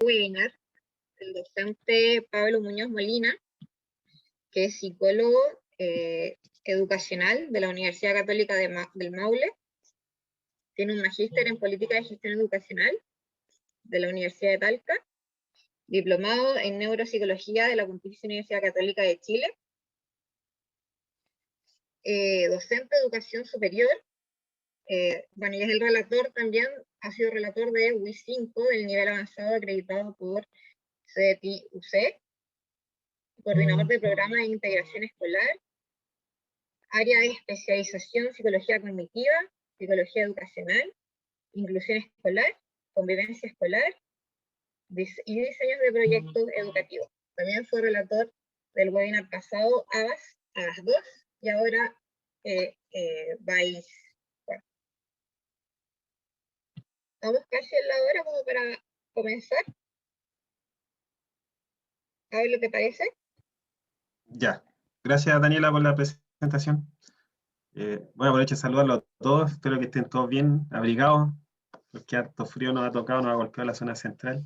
webinar el docente Pablo Muñoz Molina, que es psicólogo educacional de la Universidad Católica del Maule. Tiene un magíster en política de gestión educacional de la Universidad de Talca, diplomado en neuropsicología de la Pontificia Universidad Católica de Chile, docente de educación superior. Bueno, y es el relator también, ha sido relator de WIS 5 del nivel avanzado acreditado por CETI-UC, coordinador de programa de integración escolar, área de especialización psicología cognitiva, psicología educacional, inclusión escolar, convivencia escolar y diseños de proyectos educativos. También fue relator del webinar pasado ABAS 2, y ahora vais. Bueno, vamos casi en la hora como para comenzar. A ver lo que parece. Ya, gracias Daniela por la presentación. Voy a aprovechar de saludarlos a todos, espero que estén todos bien abrigados, porque harto frío nos ha tocado, nos ha golpeado la zona central.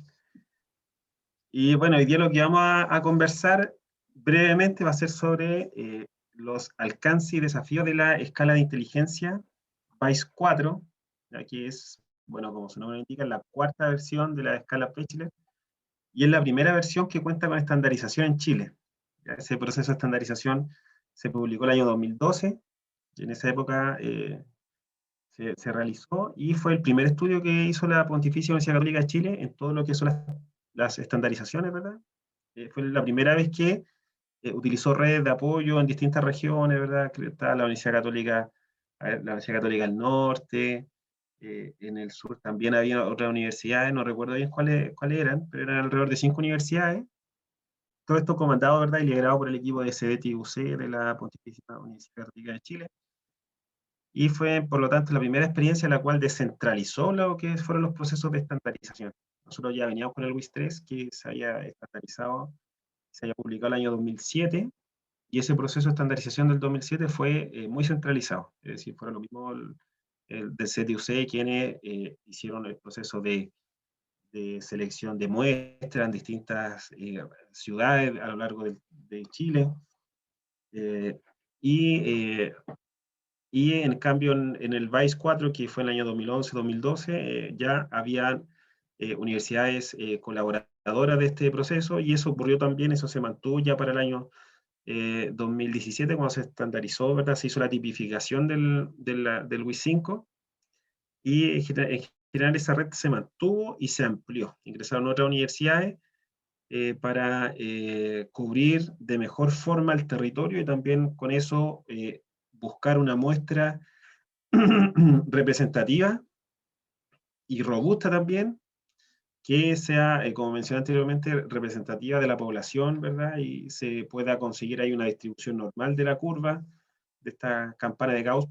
Y bueno, hoy día lo que vamos a conversar brevemente va a ser sobre los alcances y desafíos de la escala de inteligencia WISE 4, ya que es, bueno, como su nombre indica, la cuarta versión de la escala Pechler, y es la primera versión que cuenta con estandarización en Chile. Ya ese proceso de estandarización se publicó el año 2012, y en esa época se realizó, y fue el primer estudio que hizo la Pontificia Universidad Católica de Chile en todo lo que son las estandarizaciones, ¿verdad? Fue la primera vez que utilizó redes de apoyo en distintas regiones, ¿verdad? Está la Universidad Católica del Norte, en el sur también había otras universidades, no recuerdo bien cuáles eran, pero eran alrededor de 5 universidades. Todo esto comandado, ¿verdad? Y liderado por el equipo de CETI-UC de la Pontificia Universidad Católica de Chile. Y fue, por lo tanto, la primera experiencia en la cual descentralizó lo que fueron los procesos de estandarización. Nosotros ya veníamos con el WIS 3, que se había estandarizado, se había publicado el año 2007, y ese proceso de estandarización del 2007 fue muy centralizado. Es decir, fueron lo mismo del CETI-UC quienes hicieron el proceso de selección de muestras en distintas ciudades a lo largo de Chile. Y en cambio en el WISE 4, que fue en el año 2011-2012, ya habían universidades colaboradoras de este proceso, y eso ocurrió también, eso se mantuvo ya para el año 2017, cuando se estandarizó, ¿verdad? Se hizo la tipificación del WIS 5, y en general esa red se mantuvo y se amplió. Ingresaron otras universidades para cubrir de mejor forma el territorio, y también con eso buscar una muestra representativa y robusta también, que sea, como mencioné anteriormente, representativa de la población, ¿verdad? Y se pueda conseguir ahí una distribución normal de la curva de esta campana de Gauss.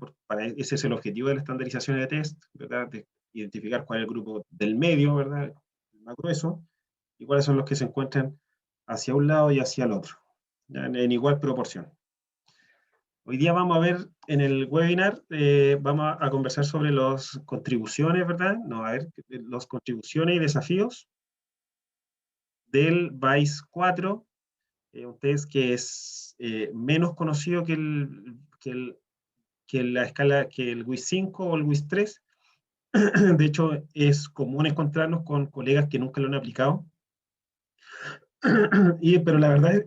Ese es el objetivo de la estandarización de test, ¿verdad? De identificar cuál es el grupo del medio, ¿verdad? El más grueso, y cuáles son los que se encuentran hacia un lado y hacia el otro, en igual proporción. Hoy día vamos a ver en el webinar, vamos a conversar sobre las contribuciones, ¿verdad? No, a ver, las contribuciones y desafíos del WISE 4, un test que es menos conocido que la escala, que el WIS 5 o el WIS 3. De hecho, es común encontrarnos con colegas que nunca lo han aplicado. Pero la verdad es,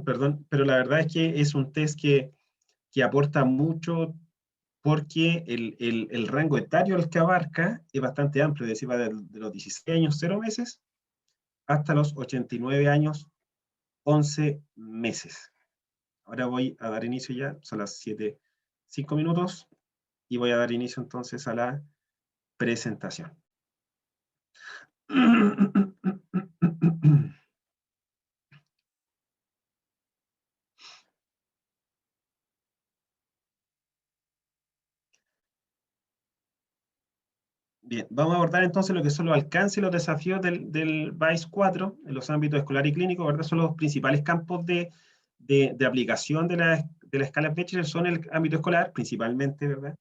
perdón, pero la verdad es que es un test que aporta mucho, porque el rango etario al que abarca es bastante amplio, es decir, va de los 16 años, 0 meses, hasta los 89 años, 11 meses. Ahora voy a dar inicio ya, son las 7:05 minutos, y voy a dar inicio entonces a la presentación. Bien, vamos a abordar entonces lo que son los alcances y los desafíos del WISE 4 en los ámbitos escolar y clínico, ¿verdad? Son los principales campos de aplicación de la escala Pechler, son el ámbito escolar principalmente, ¿verdad?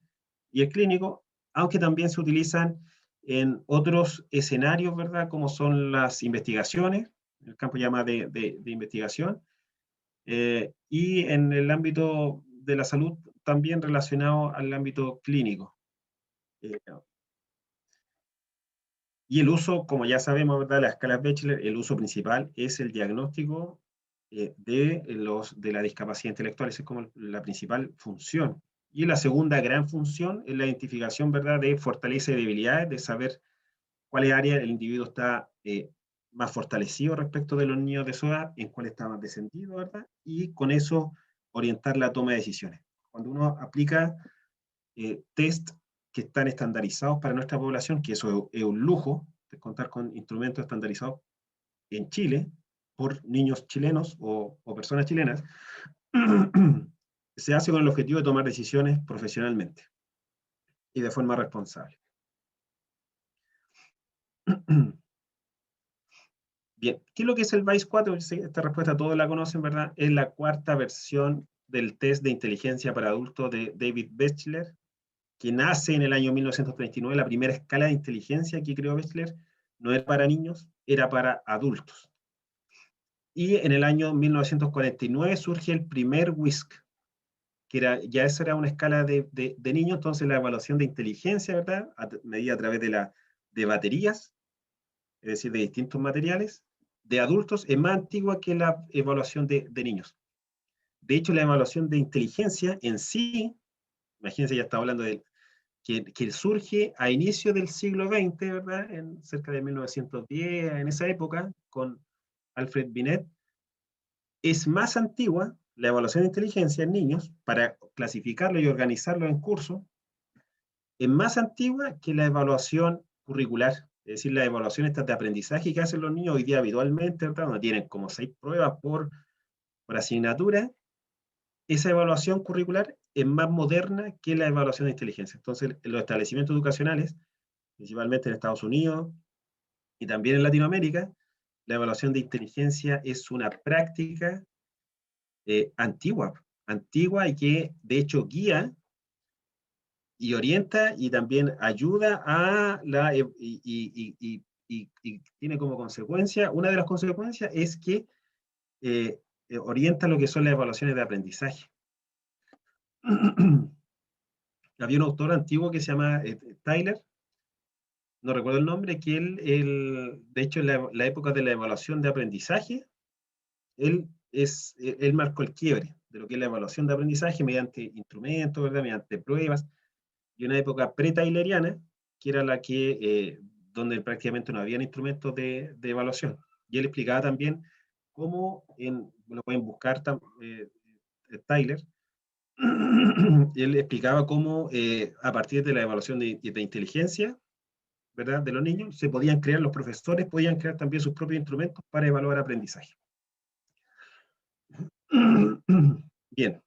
Y el clínico, aunque también se utilizan en otros escenarios, ¿verdad? Como son las investigaciones, el campo llama de investigación, y en el ámbito de la salud también relacionado al ámbito clínico. Y el uso, como ya sabemos, ¿verdad? La escala Bechdel, el uso principal es el diagnóstico de la discapacidad intelectual, esa es como la principal función. Y la segunda gran función es la identificación, ¿verdad?, de fortalezas y debilidades, de saber cuáles áreas el individuo está más fortalecido respecto de los niños de su edad, en cuál está más descendido, ¿verdad? Y con eso orientar la toma de decisiones. Cuando uno aplica test que están estandarizados para nuestra población, que eso es un lujo, de contar con instrumentos estandarizados en Chile, por niños chilenos o personas chilenas, se hace con el objetivo de tomar decisiones profesionalmente y de forma responsable. Bien, ¿qué es lo que es el VICE-4? Esta respuesta todos la conocen, ¿verdad? Es la cuarta versión del test de inteligencia para adultos de David Bechdel, que nace en el año 1939. La primera escala de inteligencia que creó Bechdel no era para niños, era para adultos. Y en el año 1949 surge el primer WISC, que ya esa era una escala de niños, entonces la evaluación de inteligencia, ¿verdad? Medida a través de baterías, es decir, de distintos materiales, de adultos, es más antigua que la evaluación de niños. De hecho, la evaluación de inteligencia en sí, imagínense, ya estaba hablando de que surge a inicio del siglo XX, ¿verdad? Cerca de 1910, en esa época, con Alfred Binet, es más antigua la evaluación de inteligencia en niños, para clasificarlo y organizarlo en cursos, es más antigua que la evaluación curricular, es decir, las evaluaciones de aprendizaje que hacen los niños hoy día habitualmente, ¿verdad? Donde tienen como 6 pruebas por asignatura. Esa evaluación curricular es más moderna que la evaluación de inteligencia. Entonces, en los establecimientos educacionales, principalmente en Estados Unidos y también en Latinoamérica, la evaluación de inteligencia es una práctica antigua y que de hecho guía y orienta y también ayuda a la, y tiene como consecuencia, una de las consecuencias es que orienta lo que son las evaluaciones de aprendizaje. Había un autor antiguo que se llama Tyler, no recuerdo el nombre, que de hecho en la época de la evaluación de aprendizaje, él marcó el quiebre de lo que es la evaluación de aprendizaje mediante instrumentos, ¿verdad? Mediante pruebas, y una época pre-tayleriana, que era la que, donde prácticamente no había instrumentos de evaluación. Y él explicaba también cómo, lo pueden buscar, Tyler, él explicaba cómo a partir de la evaluación de inteligencia, ¿verdad?, de los niños, se podían crear, los profesores podían crear también sus propios instrumentos para evaluar aprendizaje. Bien.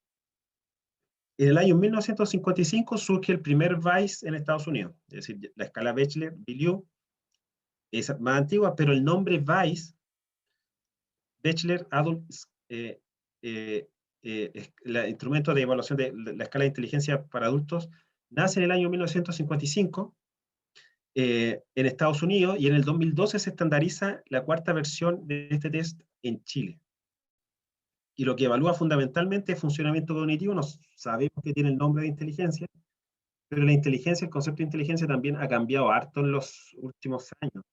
En el año 1955 surge el primer VICE en Estados Unidos, es decir, la escala Bechdel-Biliou es más antigua, pero el nombre VICE, Bechdel Adult, el instrumento de evaluación de la escala de inteligencia para adultos, nace en el año 1955 en Estados Unidos, y en el 2012 se estandariza la cuarta versión de este test en Chile. Y lo que evalúa fundamentalmente es funcionamiento cognitivo. No sabemos que tiene el nombre de inteligencia, pero la inteligencia, el concepto de inteligencia también ha cambiado harto en los últimos años.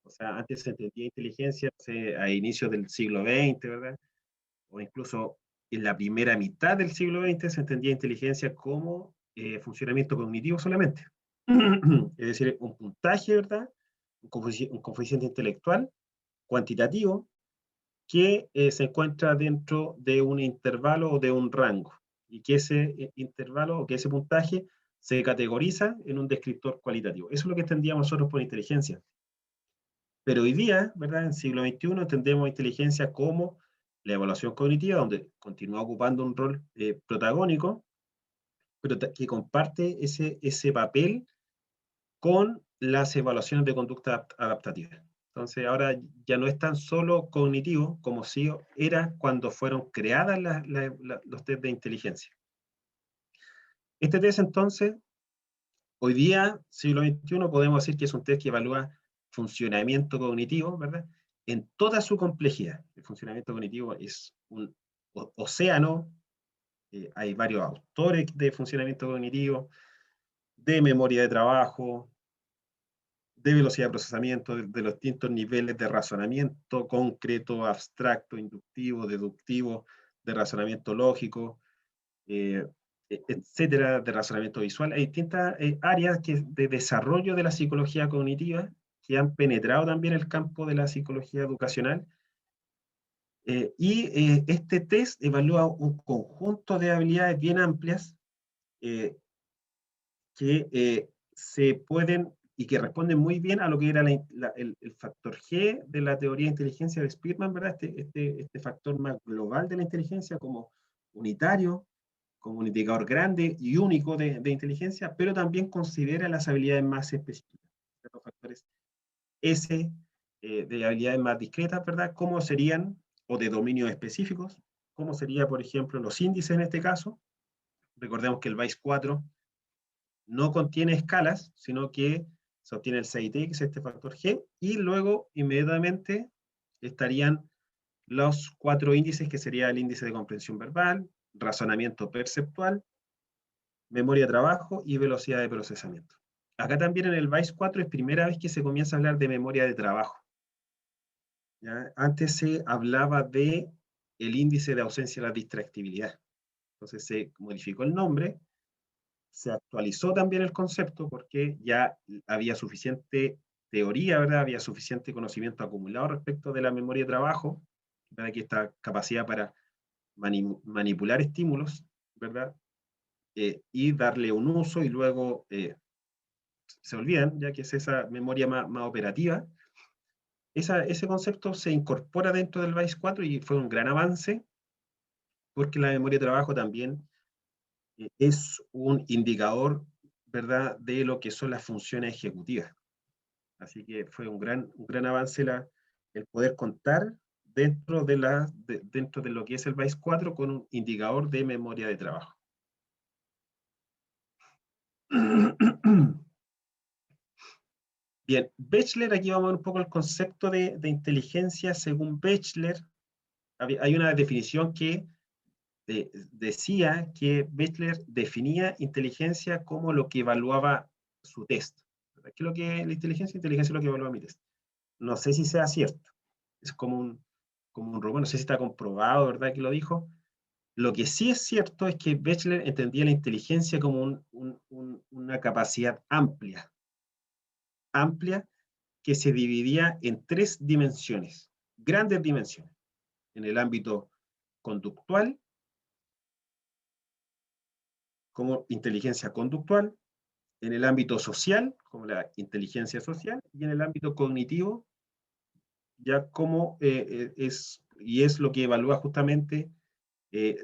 O sea, antes se entendía inteligencia a inicios del siglo XX, ¿verdad? O incluso en la primera mitad del siglo XX se entendía inteligencia como funcionamiento cognitivo solamente. Es decir, un puntaje, ¿verdad? Un coeficiente intelectual cuantitativo que se encuentra dentro de un intervalo o de un rango, y que ese intervalo o que ese puntaje se categoriza en un descriptor cualitativo. Eso es lo que entendíamos nosotros por inteligencia. Pero hoy día, ¿verdad?, en el siglo XXI, entendemos inteligencia como la evaluación cognitiva, donde continúa ocupando un rol protagónico, pero que comparte ese papel con las evaluaciones de conducta adaptativa. Entonces ahora ya no es tan solo cognitivo como sí era cuando fueron creadas los test de inteligencia. Este test entonces Hoy día, siglo XXI, podemos decir que es un test que evalúa funcionamiento cognitivo, ¿verdad? En toda su complejidad. El funcionamiento cognitivo es un océano, hay varios autores de funcionamiento cognitivo, de memoria de trabajo, de velocidad de procesamiento, de los distintos niveles de razonamiento concreto, abstracto, inductivo, deductivo, de razonamiento lógico, eh, etcétera, de razonamiento visual. Hay distintas áreas de desarrollo de la psicología cognitiva que han penetrado también el campo de la psicología educacional. Este test evalúa un conjunto de habilidades bien amplias que se pueden y que responden muy bien a lo que era el factor G de la teoría de inteligencia de Spearman, ¿verdad? Este factor más global de la inteligencia como unitario, como un indicador grande y único de inteligencia, pero también considera las habilidades más específicas, los factores S de habilidades más discretas, ¿verdad? ¿Cómo serían, o de dominios específicos, cómo sería, por ejemplo, los índices en este caso? Recordemos que el VICE 4 no contiene escalas, sino que se obtiene el CIT, que es este factor G, y luego inmediatamente estarían los 4 índices, que sería el índice de comprensión verbal, razonamiento perceptual, memoria de trabajo y velocidad de procesamiento. Acá también en el VICE 4 es primera vez que se comienza a hablar de memoria de trabajo. ¿Ya? Antes se hablaba de el índice de ausencia de la distractibilidad. Entonces se modificó el nombre, se actualizó también el concepto porque ya había suficiente teoría, ¿verdad? Había suficiente conocimiento acumulado respecto de la memoria de trabajo, ¿verdad? Que esta capacidad para manipular estímulos, ¿verdad? Y darle un uso y luego se olvidan, ya que es esa memoria más operativa. Ese concepto se incorpora dentro del VICE 4 y fue un gran avance porque la memoria de trabajo también es un indicador, ¿verdad?, de lo que son las funciones ejecutivas. Así que fue un gran avance el poder contar dentro dentro de lo que es el VICE 4 con un indicador de memoria de trabajo. Bien, Bechler, aquí vamos a ver un poco el concepto de inteligencia según Bechler. Hay una definición que decía que Bechler definía inteligencia como lo que evaluaba su test. ¿Qué es lo que la inteligencia? Inteligencia es lo que evalúa mi test. No sé si sea cierto. Es como un robot, no sé si está comprobado, ¿verdad? Que lo dijo. Lo que sí es cierto es que Bechler entendía la inteligencia como una capacidad amplia que se dividía en 3 dimensiones, grandes dimensiones, en el ámbito conductual, como inteligencia conductual, en el ámbito social, como la inteligencia social, y en el ámbito cognitivo, ya como es lo que evalúa justamente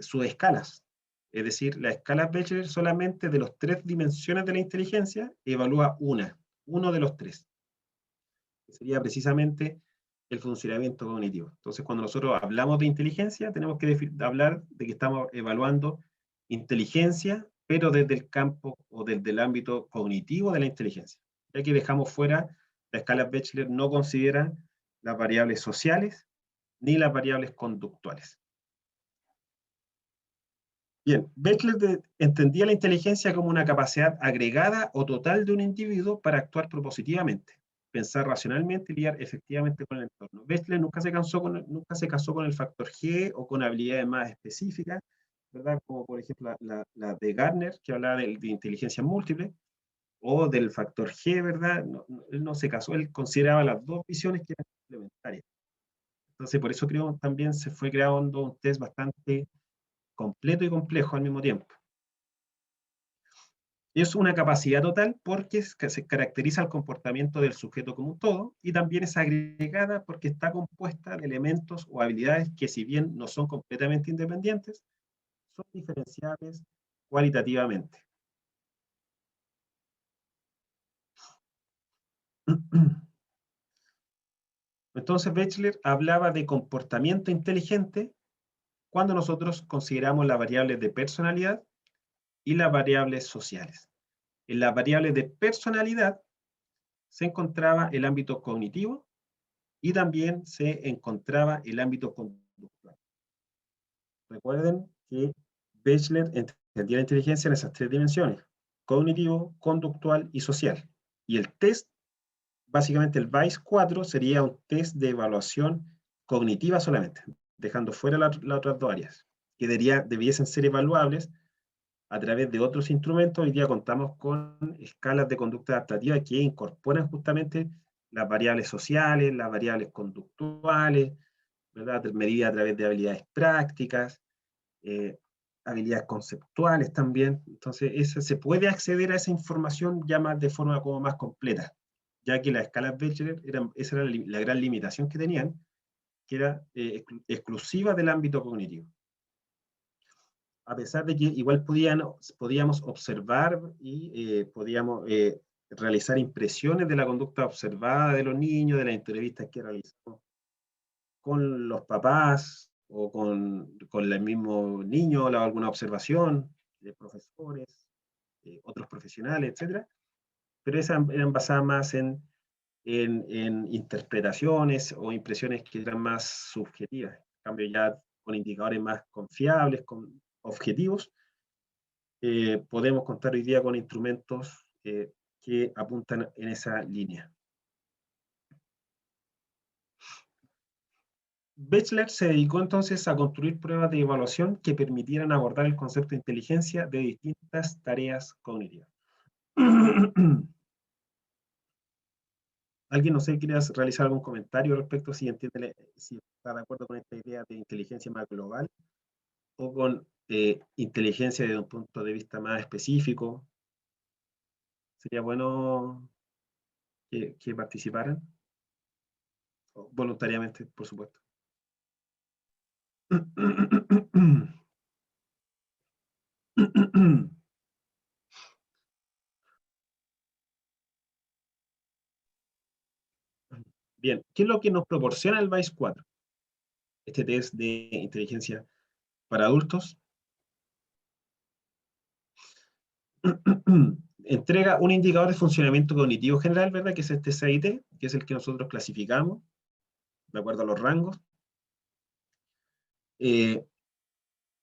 sus escalas. Es decir, la escala Bechdel solamente de las 3 dimensiones de la inteligencia evalúa uno de los 3, que sería precisamente el funcionamiento cognitivo. Entonces, cuando nosotros hablamos de inteligencia, tenemos que hablar de que estamos evaluando inteligencia, pero desde el campo o desde el ámbito cognitivo de la inteligencia. Ya que dejamos fuera, la escala Bechdel no considera las variables sociales ni las variables conductuales. Bien, Bechdel entendía la inteligencia como una capacidad agregada o total de un individuo para actuar propositivamente, pensar racionalmente y lidiar efectivamente con el entorno. Bechdel nunca se casó con el factor G o con habilidades más específicas, ¿verdad? Como por ejemplo la de Gardner, que hablaba de inteligencia múltiple, o del factor G, ¿verdad? Él no se casó, él consideraba las dos visiones que eran complementarias. Entonces, por eso creo también se fue creando un test bastante completo y complejo al mismo tiempo. Es una capacidad total porque se caracteriza el comportamiento del sujeto como un todo y también es agregada porque está compuesta de elementos o habilidades que, si bien no son completamente independientes, son diferenciables cualitativamente. Entonces Bechler hablaba de comportamiento inteligente cuando nosotros consideramos las variables de personalidad y las variables sociales. En las variables de personalidad se encontraba el ámbito cognitivo y también se encontraba el ámbito conductual. Recuerden que Bechdel entendía la inteligencia en esas tres dimensiones: cognitivo, conductual y social. Y el test, básicamente el VICE 4, sería un test de evaluación cognitiva solamente, dejando fuera las otras dos áreas, que debiesen ser evaluables a través de otros instrumentos. Hoy día contamos con escalas de conducta adaptativa que incorporan justamente las variables sociales, las variables conductuales, ¿verdad? Medidas a través de habilidades prácticas, habilidades conceptuales también. Entonces, se puede acceder a esa información ya más de forma como más completa, ya que las escalas Bechdel, esa era la gran limitación que tenían, que era exclusiva del ámbito cognitivo. A pesar de que igual podíamos observar y podíamos realizar impresiones de la conducta observada de los niños, de las entrevistas que realizamos con los papás o con el mismo niño, o alguna observación de profesores, otros profesionales, etc. Pero esas eran basadas más en interpretaciones o impresiones que eran más subjetivas. En cambio, ya con indicadores más confiables, con objetivos, podemos contar hoy día con instrumentos que apuntan en esa línea. Bechdel se dedicó entonces a construir pruebas de evaluación que permitieran abordar el concepto de inteligencia de distintas tareas cognitivas. ¿Alguien, no sé, quiere realizar algún comentario respecto si entiende, si está de acuerdo con esta idea de inteligencia más global o con inteligencia desde un punto de vista más específico? Sería bueno que participaran, voluntariamente, por supuesto. Bien, ¿qué es lo que nos proporciona el VICE 4? Este test de inteligencia para adultos. Entrega un indicador de funcionamiento cognitivo general, ¿verdad? Que es este CIT, que es el que nosotros clasificamos, de acuerdo a los rangos. Y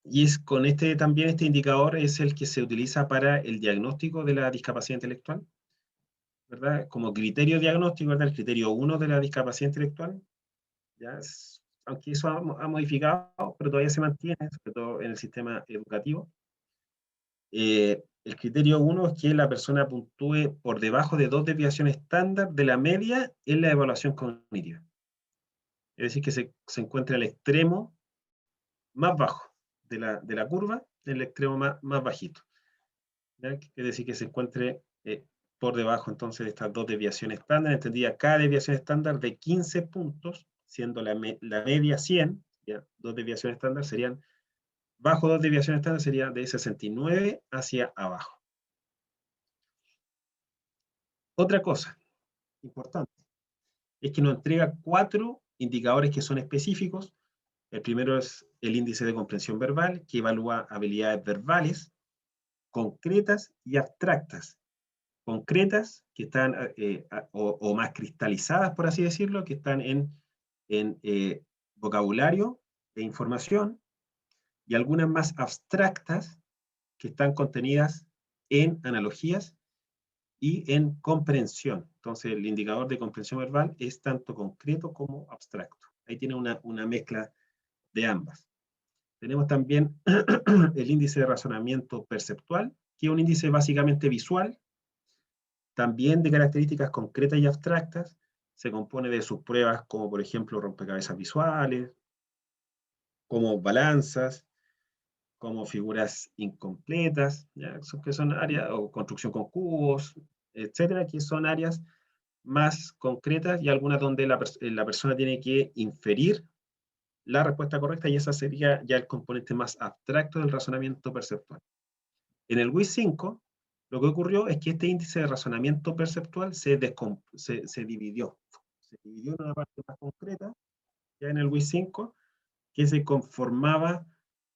es con también este indicador es el que se utiliza para el diagnóstico de la discapacidad intelectual, ¿verdad? Como criterio diagnóstico, ¿verdad? El criterio 1 de la discapacidad intelectual, ¿ya? Aunque eso ha modificado, pero todavía se mantiene, sobre todo en el sistema educativo. El criterio 1 es que la persona puntúe por debajo de 2 desviaciones estándar de la media en la evaluación cognitiva. Es decir, que se encuentra al extremo más bajo de la curva, en el extremo más bajito. ¿Ya? Es decir, que se encuentre por debajo entonces de estas 2 desviaciones estándar, entendida cada desviación estándar de 15 puntos, siendo la media 100, ¿ya? 2 desviaciones estándar serían, bajo 2 desviaciones estándar sería de 69 hacia abajo. Otra cosa importante es que nos entrega 4 indicadores que son específicos. El primero es el índice de comprensión verbal, que evalúa habilidades verbales concretas y abstractas. Concretas, que están o más cristalizadas, por así decirlo, que están en vocabulario e información, y algunas más abstractas, que están contenidas en analogías y en comprensión. Entonces, el indicador de comprensión verbal es tanto concreto como abstracto. Ahí tiene una mezcla de ambas. Tenemos también el índice de razonamiento perceptual, que es un índice básicamente visual, también de características concretas y abstractas. Se compone de sus pruebas como, por ejemplo, rompecabezas visuales, como balanzas, como figuras incompletas, ¿ya? Que son áreas, o construcción con cubos, etcétera, que son áreas más concretas y algunas donde la persona tiene que inferir la respuesta correcta, y esa sería ya el componente más abstracto del razonamiento perceptual. En el WIS 5, lo que ocurrió es que este índice de razonamiento perceptual se dividió. Se dividió en una parte más concreta, ya en el WIS 5, que se conformaba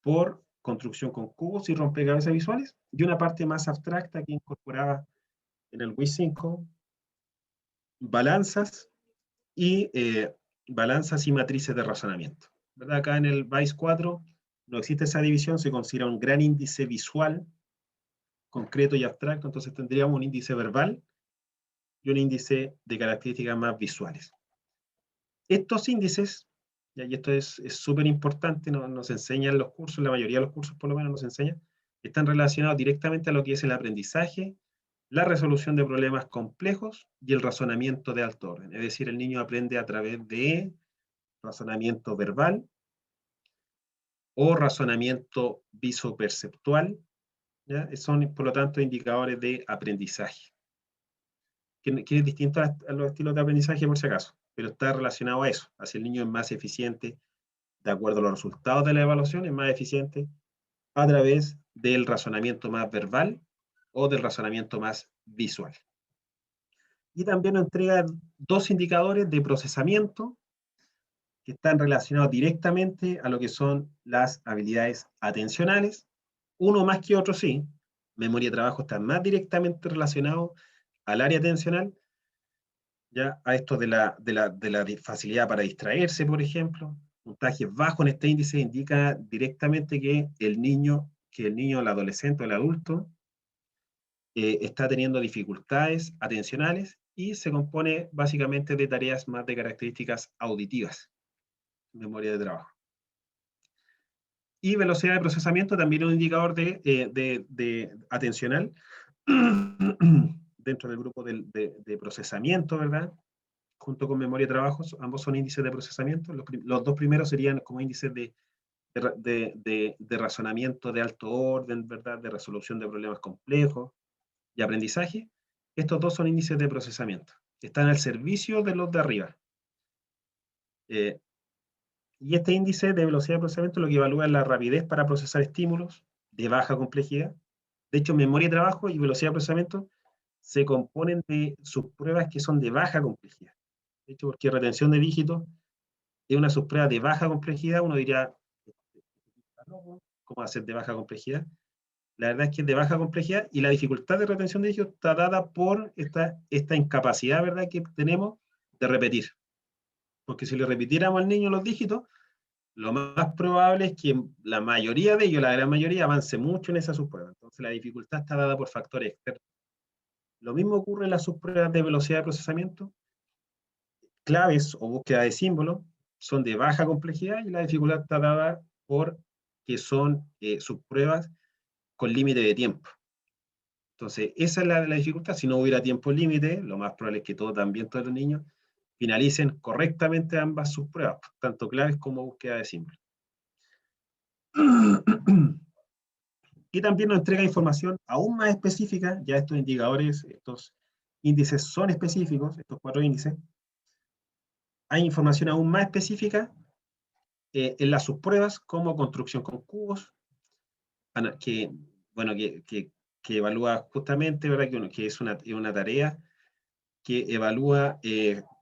por construcción con cubos y rompecabezas visuales, y una parte más abstracta que incorporaba en el WIS 5, balanzas y matrices de razonamiento. ¿Verdad? Acá en el WIS 4 no existe esa división, se considera un gran índice visual, concreto y abstracto, entonces tendríamos un índice verbal y un índice de características más visuales. Estos índices, y esto es súper importante, nos enseñan los cursos, la mayoría de los cursos por lo menos nos enseñan, están relacionados directamente a lo que es el aprendizaje, la resolución de problemas complejos y el razonamiento de alto orden. Es decir, el niño aprende a través de razonamiento verbal o razonamiento visoperceptual, ¿ya? Son, por lo tanto, indicadores de aprendizaje, que es distinto a los estilos de aprendizaje, por si acaso, pero está relacionado a eso, así el niño es más eficiente, de acuerdo a los resultados de la evaluación, es más eficiente a través del razonamiento más verbal o del razonamiento más visual. Y también nos entrega dos indicadores de procesamiento que están relacionados directamente a lo que son las habilidades atencionales, uno más que otro sí, memoria de trabajo está más directamente relacionado al área atencional, ya a esto de la facilidad para distraerse, por ejemplo. Puntajes bajos en este índice indica directamente que el niño, el adolescente o el adulto está teniendo dificultades atencionales y se compone básicamente de tareas más de características auditivas, memoria de trabajo. Y velocidad de procesamiento también es un indicador de atencional dentro del grupo de procesamiento, ¿verdad? Junto con memoria de trabajo, ambos son índices de procesamiento. Los dos primeros serían como índices de razonamiento de alto orden, ¿verdad? De resolución de problemas complejos y aprendizaje. Estos dos son índices de procesamiento. Están al servicio de los de arriba. Y este índice de velocidad de procesamiento lo que evalúa es la rapidez para procesar estímulos de baja complejidad. De hecho, memoria de trabajo y velocidad de procesamiento se componen de subpruebas que son de baja complejidad. De hecho, porque retención de dígitos es una subprueba de baja complejidad, uno diría, ¿cómo hacer de baja complejidad? La verdad es que es de baja complejidad y la dificultad de retención de dígitos está dada por esta incapacidad, ¿verdad?, que tenemos de repetir. Porque si le repitiéramos al niño los dígitos, lo más probable es que la mayoría de ellos, la gran mayoría, avance mucho en esa subprueba. Entonces la dificultad está dada por factores externos. Lo mismo ocurre en las subpruebas de velocidad de procesamiento. Claves o búsqueda de símbolos son de baja complejidad y la dificultad está dada por que son subpruebas con límite de tiempo. Entonces, esa es la dificultad. Si no hubiera tiempo límite, lo más probable es que todos los niños, finalicen correctamente ambas subpruebas, tanto claves como búsqueda de símbolos. Y también nos entrega información aún más específica, ya estos indicadores, estos índices son específicos, estos 4 índices. Hay información aún más específica en las subpruebas, como construcción con cubos, que, bueno, que evalúa justamente, ¿verdad?, que es una tarea que evalúa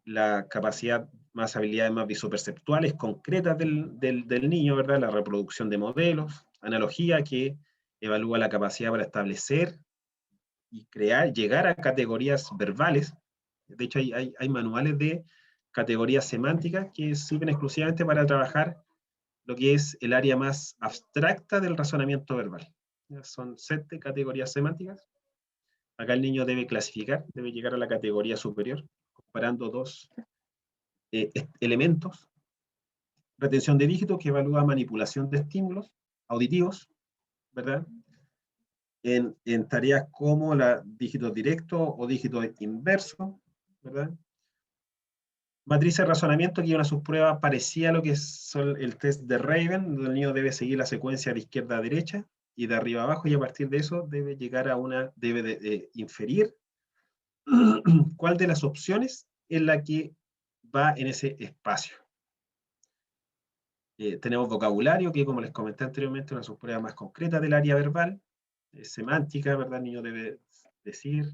la capacidad, más habilidades más visoperceptuales concretas del niño, ¿verdad? La reproducción de modelos, analogía que evalúa la capacidad para establecer y llegar a categorías verbales. De hecho, hay manuales de categorías semánticas que sirven exclusivamente para trabajar lo que es el área más abstracta del razonamiento verbal. Son 7 categorías semánticas. Acá el niño debe clasificar, debe llegar a la categoría superior, comparando 2 elementos. Retención de dígitos, que evalúa manipulación de estímulos auditivos, ¿verdad? En tareas como dígitos directos o dígitos inversos, ¿verdad? Matriz de razonamiento, que es una subprueba parecida a lo que es el test de Raven, donde el niño debe seguir la secuencia de izquierda a derecha y de arriba a abajo, y a partir de eso debe llegar a debe inferir cuál de las opciones es la que va en ese espacio. Tenemos vocabulario, que como les comenté anteriormente, una subprueba más concreta del área verbal, semántica, ¿verdad? El niño debe decir,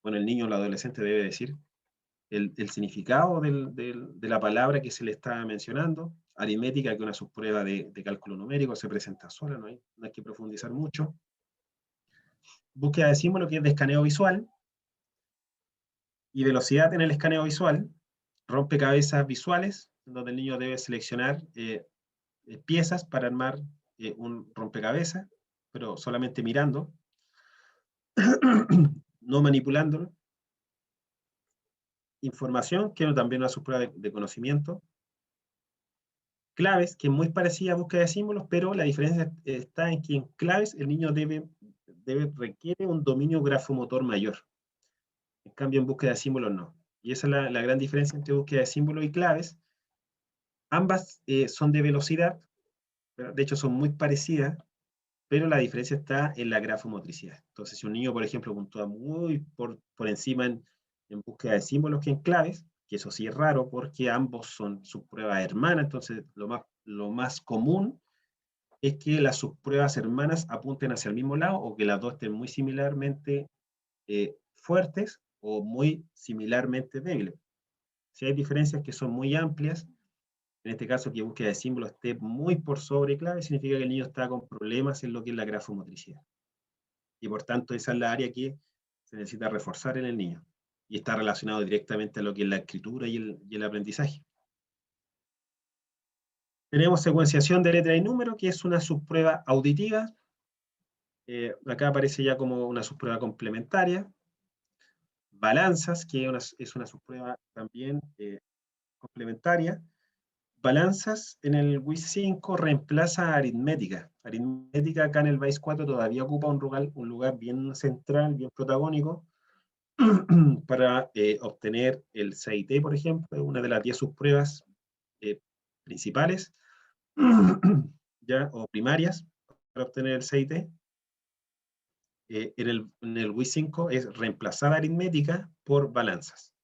bueno, el niño o el adolescente debe decir el significado de la palabra que se le está mencionando. Aritmética, que es una subprueba de cálculo numérico, se presenta sola, no hay que profundizar mucho. Búsqueda de símbolo, que es de escaneo visual, y velocidad en el escaneo visual, rompecabezas visuales, donde el niño debe seleccionar piezas para armar un rompecabezas, pero solamente mirando, no manipulándolo. Información, que también es una prueba de conocimiento. Claves, que es muy parecida a búsqueda de símbolos, pero la diferencia está en que en claves el niño requiere un dominio grafomotor mayor. En cambio, en búsqueda de símbolos no. Y esa es la gran diferencia entre búsqueda de símbolos y claves. Ambas son de velocidad, de hecho son muy parecidas, pero la diferencia está en la grafomotricidad. Entonces, si un niño, por ejemplo, puntúa muy por encima en búsqueda de símbolos que en claves, que eso sí es raro porque ambos son subpruebas hermanas, entonces lo más común es que las subpruebas hermanas apunten hacia el mismo lado o que las dos estén muy similarmente fuertes o muy similarmente débiles. Si hay diferencias que son muy amplias, en este caso que búsqueda de símbolos esté muy por sobre clave, significa que el niño está con problemas en lo que es la grafomotricidad. Y por tanto esa es la área que se necesita reforzar en el niño. Y está relacionado directamente a lo que es la escritura y el aprendizaje. Tenemos secuenciación de letra y número, que es una subprueba auditiva. Acá aparece ya como una subprueba complementaria. Balanzas, que es una subprueba también complementaria. Balanzas en el WIS 5 reemplaza a aritmética. Aritmética acá en el WIS 4 todavía ocupa un lugar bien central, bien protagónico, para obtener el CIT, por ejemplo, una de las 10 subpruebas principales ¿ya? O primarias para obtener el CIT. En el WIS 5 es reemplazada aritmética por balanzas.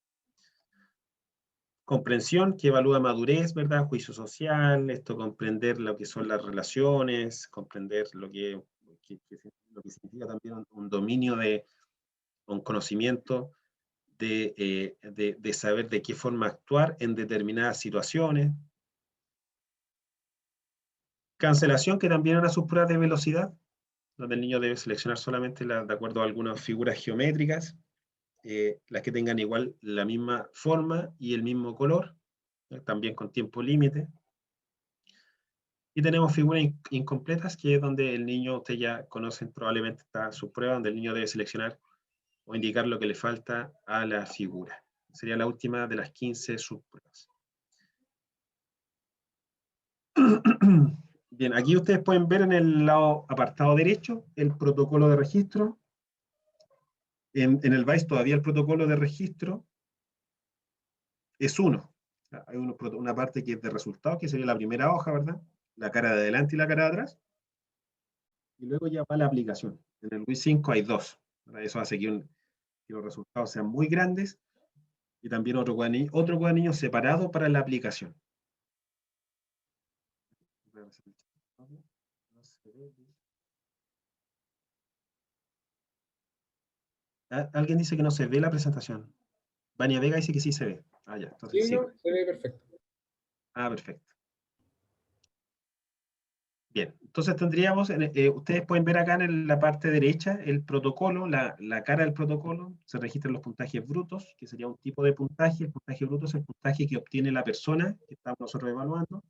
Comprensión, que evalúa madurez, ¿verdad? Juicio social, esto comprender lo que son las relaciones, comprender lo que significa también un dominio un conocimiento de saber de qué forma actuar en determinadas situaciones. Cancelación, que también es una subprueba de velocidad, donde el niño debe seleccionar solamente de acuerdo a algunas figuras geométricas, las que tengan igual la misma forma y el mismo color, también con tiempo límite. Y tenemos figuras incompletas, que es donde el niño, ustedes ya conocen probablemente esta subprueba, donde el niño debe seleccionar o indicar lo que le falta a la figura. Sería la última de las 15 subpruebas. Bien, aquí ustedes pueden ver en el lado apartado derecho el protocolo de registro. En el WIS todavía el protocolo de registro es uno. Hay una parte que es de resultados, que sería la primera hoja, ¿verdad? La cara de adelante y la cara de atrás. Y luego ya va la aplicación. En el WIS 5 hay dos. Eso hace que los resultados sean muy grandes, y también otro cuadernillo separado para la aplicación. Alguien dice que no se ve la presentación. Vania Vega dice que sí se ve. Ah, ya. Entonces, sí, no, se ve perfecto. Ah, perfecto. Bien, entonces tendríamos, ustedes pueden ver acá en la parte derecha el protocolo, la cara del protocolo, se registran los puntajes brutos, que sería un tipo de puntaje. El puntaje bruto es el puntaje que obtiene la persona que estamos nosotros evaluando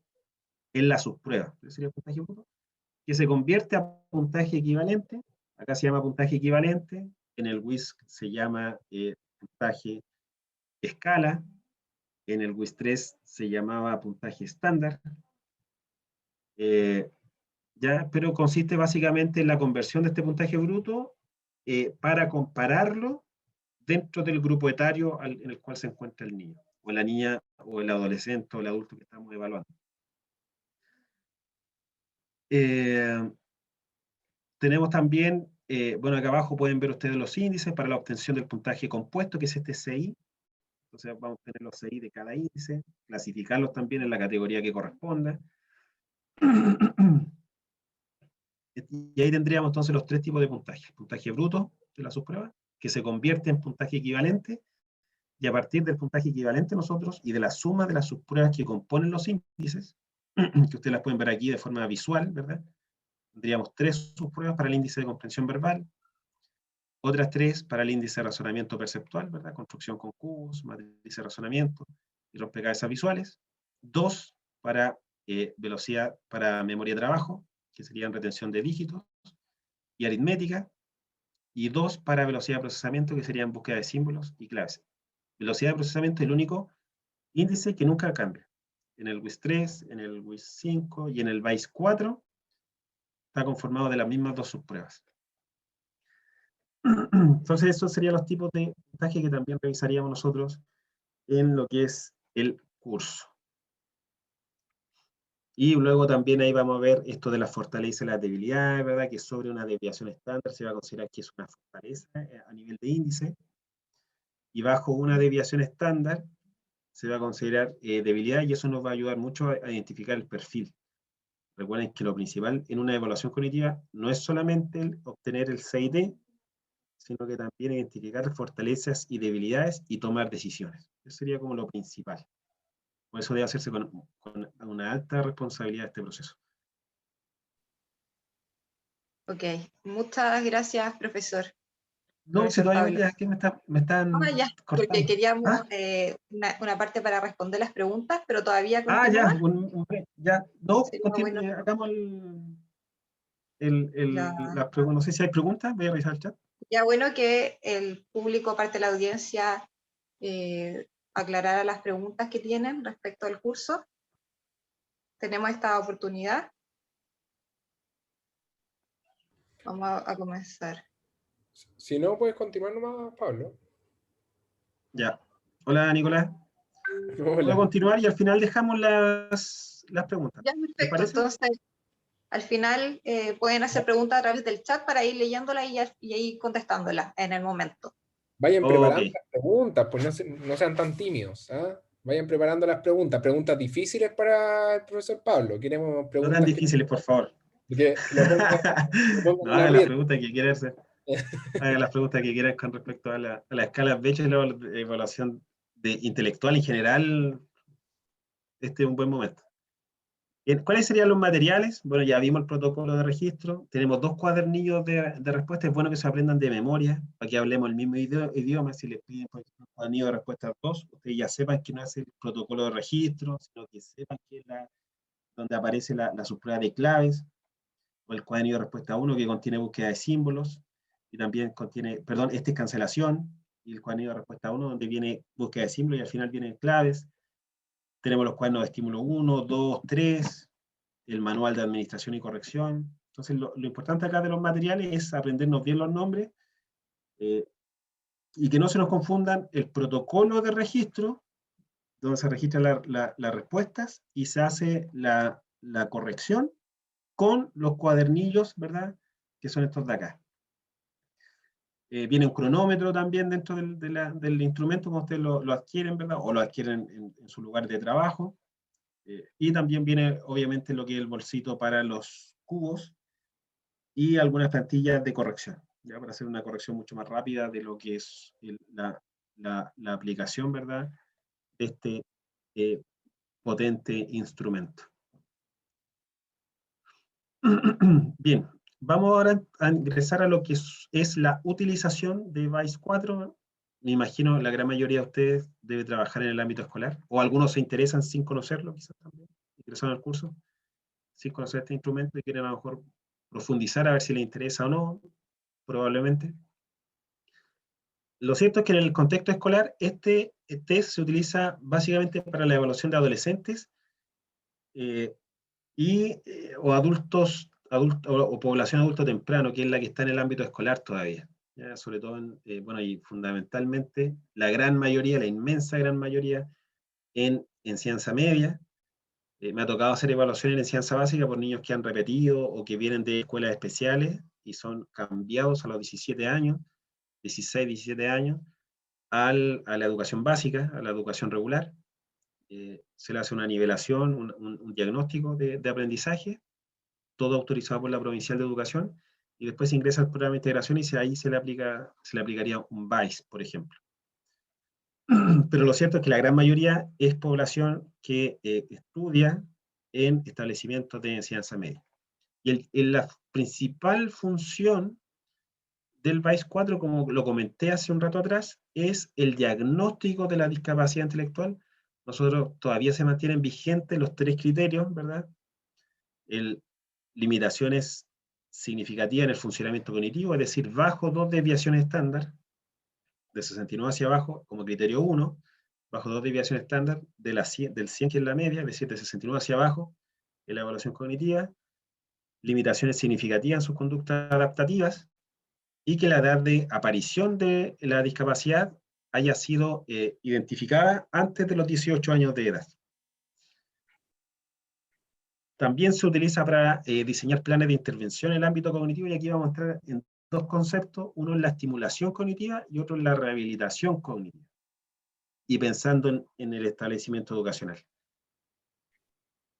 en la subprueba. Ese sería el puntaje bruto, que se convierte a puntaje equivalente. Acá se llama puntaje equivalente, en el WIS se llama puntaje escala, en el WIS 3 se llamaba puntaje estándar. ¿Ya? Pero consiste básicamente en la conversión de este puntaje bruto para compararlo dentro del grupo etario en el cual se encuentra el niño, o la niña, o el adolescente, o el adulto que estamos evaluando. Tenemos también, bueno, acá abajo pueden ver ustedes los índices para la obtención del puntaje compuesto, que es este CI. Entonces vamos a tener los CI de cada índice, clasificarlos también en la categoría que corresponda. Y ahí tendríamos entonces los tres tipos de puntaje. Puntaje bruto de la subprueba, que se convierte en puntaje equivalente, y a partir del puntaje equivalente nosotros, y de la suma de las subpruebas que componen los índices, que ustedes las pueden ver aquí de forma visual, ¿verdad? Tendríamos tres subpruebas para el índice de comprensión verbal, otras 3 para el índice de razonamiento perceptual, ¿verdad? Construcción con cubos, matriz de razonamiento y rompecabezas visuales. 2 para velocidad, para memoria de trabajo, que serían retención de dígitos y aritmética. Y 2 para velocidad de procesamiento, que serían búsqueda de símbolos y claves. Velocidad de procesamiento es el único índice que nunca cambia. En el WIS 3, en el WIS 5 y en el WIS 4 está conformado de las mismas 2 subpruebas. Entonces, esos serían los tipos de puntaje que también revisaríamos nosotros en lo que es el curso. Y luego también ahí vamos a ver esto de las fortalezas y las debilidades, ¿verdad? Que sobre una desviación estándar se va a considerar que es una fortaleza a nivel de índice. Y bajo una desviación estándar se va a considerar debilidad, y eso nos va a ayudar mucho a identificar el perfil. Recuerden que lo principal en una evaluación cognitiva no es solamente obtener el CID, sino que también identificar fortalezas y debilidades y tomar decisiones. Eso sería como lo principal. Por eso debe hacerse con una alta responsabilidad este proceso. Ok, muchas gracias, profesor. No, si Profesor todavía Pablo. ya que me están Ya, porque cortando. queríamos ¿Ah? una parte para responder las preguntas, pero todavía Ah, ya, continúa. ya. No, Sería bueno. hagamos Ya, las preguntas. No sé si hay preguntas, voy a revisar el chat. ya bueno que el público, parte de la audiencia, aclarara las preguntas que tienen respecto al curso. Tenemos esta oportunidad. Vamos a comenzar. Si no, puedes continuar nomás, Pablo. Ya. Hola, Nicolás. Puedo Hola. continuar y al final dejamos las preguntas. Ya, ¿Te perfecto. parece? Entonces, al final pueden hacer preguntas a través del chat para ir leyéndolas y ahí contestándolas en el momento. Vayan preparando Ok. las preguntas, pues no sean tan tímidos. ¿Ah? Vayan preparando las preguntas. Preguntas difíciles para el profesor Pablo. Queremos No tan preguntas difíciles, por favor. que lo pongan No, en haga las aprieto. preguntas que quieras hacer. Haga las preguntas que quieras con respecto a la escala Bechdel, la evaluación intelectual en general. Este es un buen momento. Bien, ¿cuáles serían los materiales? Bueno, ya vimos el protocolo de registro. Tenemos 2 cuadernillos de respuesta. Es bueno que se aprendan de memoria, para que hablemos el mismo idioma. Si les piden, por ejemplo, un cuadernillo de respuesta 2, ustedes ya sepan que no es el protocolo de registro, sino que sepan que es donde aparece la subprueba de claves, o el cuadernillo de respuesta 1, que contiene búsqueda de símbolos, y también contiene, perdón, este es cancelación, y el cuadernillo de respuesta 1, donde viene búsqueda de símbolos, y al final vienen claves. Tenemos los cuadernos de estímulo 1, 2, 3, el manual de administración y corrección. Entonces, lo importante acá de los materiales es aprendernos bien los nombres y que no se nos confundan el protocolo de registro, donde se registran las respuestas y se hace la corrección con los cuadernillos, ¿verdad? Que son estos de acá. Viene un cronómetro también dentro del instrumento, cuando ustedes lo adquieren, ¿verdad? O lo adquieren en su lugar de trabajo. Y también viene, obviamente, lo que es el bolsito para los cubos y algunas plantillas de corrección, ya para hacer una corrección mucho más rápida de lo que es la aplicación, ¿verdad? De este potente instrumento. Bien, vamos ahora a ingresar a lo que es la utilización de WIS 4. Me imagino la gran mayoría de ustedes debe trabajar en el ámbito escolar, o algunos se interesan sin conocerlo, quizás también, ingresaron al curso, sin conocer este instrumento y quieren a lo mejor profundizar a ver si les interesa o no, probablemente. Lo cierto es que en el contexto escolar, este test se utiliza básicamente para la evaluación de adolescentes o adultos o población adulto temprano, que es la que está en el ámbito escolar todavía. ¿Ya? Sobre todo, bueno, y fundamentalmente, la gran mayoría, la inmensa gran mayoría, en enseñanza media. Me ha tocado hacer evaluaciones en enseñanza básica por niños que han repetido o que vienen de escuelas especiales y son cambiados a los 17 años, 16, 17 años, a la educación básica, a la educación regular. Se le hace una nivelación, un diagnóstico de aprendizaje, todo autorizado por la Provincial de Educación, y después se ingresa al programa de integración y ahí se le aplicaría un WIS, por ejemplo. Pero lo cierto es que la gran mayoría es población que estudia en establecimientos de enseñanza media. Y la principal función del BAIS 4, como lo comenté hace un rato atrás, es el diagnóstico de la discapacidad intelectual. Nosotros todavía se mantienen vigentes los 3 criterios, ¿verdad? Limitaciones significativas en el funcionamiento cognitivo, es decir, bajo 2 desviaciones estándar, de 69 hacia abajo, como criterio 1, bajo 2 desviaciones estándar del 100, que es la media, es decir, de 69 hacia abajo, en la evaluación cognitiva, limitaciones significativas en sus conductas adaptativas, y que la edad de aparición de la discapacidad haya sido identificada antes de los 18 años de edad. También se utiliza para diseñar planes de intervención en el ámbito cognitivo, y aquí vamos a entrar en 2 conceptos, uno es la estimulación cognitiva y otro es la rehabilitación cognitiva, y pensando en el establecimiento educacional.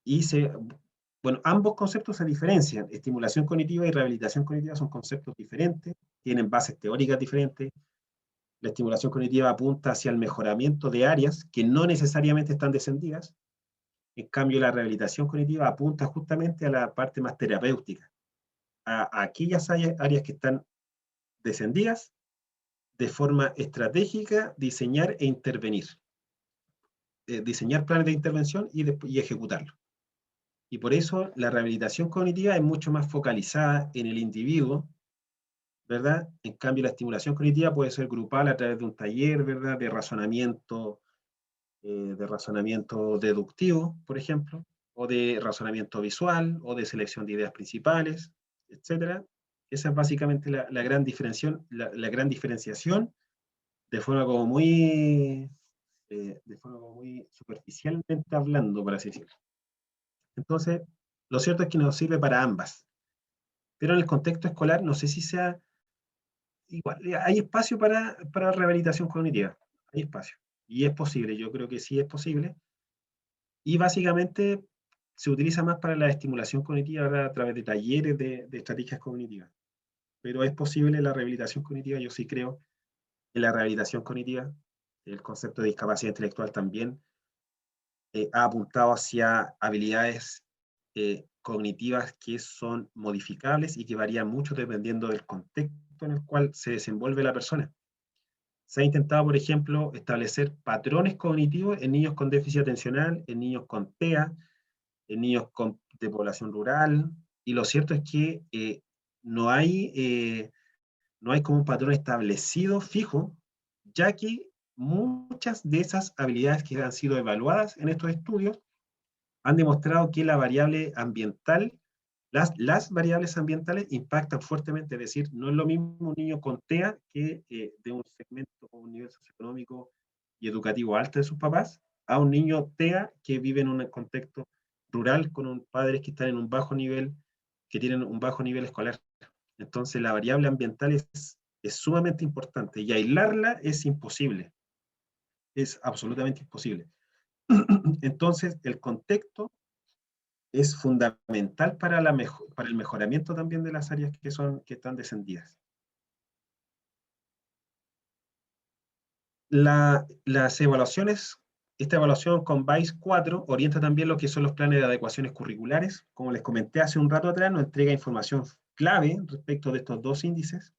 Y bueno, ambos conceptos se diferencian. Estimulación cognitiva y rehabilitación cognitiva son conceptos diferentes, tienen bases teóricas diferentes. La estimulación cognitiva apunta hacia el mejoramiento de áreas que no necesariamente están descendidas. En cambio, la rehabilitación cognitiva apunta justamente a la parte más terapéutica, a aquellas áreas que están descendidas, de forma estratégica, diseñar e intervenir. Diseñar planes de intervención y ejecutarlo. Y por eso la rehabilitación cognitiva es mucho más focalizada en el individuo, ¿verdad? En cambio, la estimulación cognitiva puede ser grupal a través de un taller, ¿verdad? De razonamiento deductivo, por ejemplo, o de razonamiento visual, o de selección de ideas principales, etc. Esa es básicamente la gran diferenciación, la gran diferenciación, de forma como muy superficialmente hablando, por así decirlo. Entonces, lo cierto es que nos sirve para ambas. Pero en el contexto escolar, no sé si sea igual. Hay espacio para rehabilitación cognitiva. Hay espacio. Y es posible, yo creo que sí es posible. Y básicamente se utiliza más para la estimulación cognitiva, ¿verdad? A través de talleres de estrategias cognitivas. Pero es posible la rehabilitación cognitiva, yo sí creo en la rehabilitación cognitiva. El concepto de discapacidad intelectual también ha apuntado hacia habilidades cognitivas que son modificables y que varían mucho dependiendo del contexto en el cual se desenvuelve la persona. Se ha intentado, por ejemplo, establecer patrones cognitivos en niños con déficit atencional, en niños con TEA, en niños de población rural, y lo cierto es que no hay como un patrón establecido, fijo, ya que muchas de esas habilidades que han sido evaluadas en estos estudios han demostrado que la variable ambiental, las variables ambientales impactan fuertemente, es decir, no es lo mismo un niño con TEA que de un segmento o un nivel socioeconómico y educativo alto de sus papás, a un niño TEA que vive en un contexto rural con padres que están en un bajo nivel, que tienen un bajo nivel escolar. Entonces la variable ambiental es sumamente importante, y aislarla es imposible, es absolutamente imposible. Entonces el contexto es fundamental para el mejoramiento también de las áreas que están descendidas. Las evaluaciones, esta evaluación con BAIS 4 orienta también lo que son los planes de adecuaciones curriculares. Como les comenté hace un rato atrás, nos entrega información clave respecto de estos 2 índices,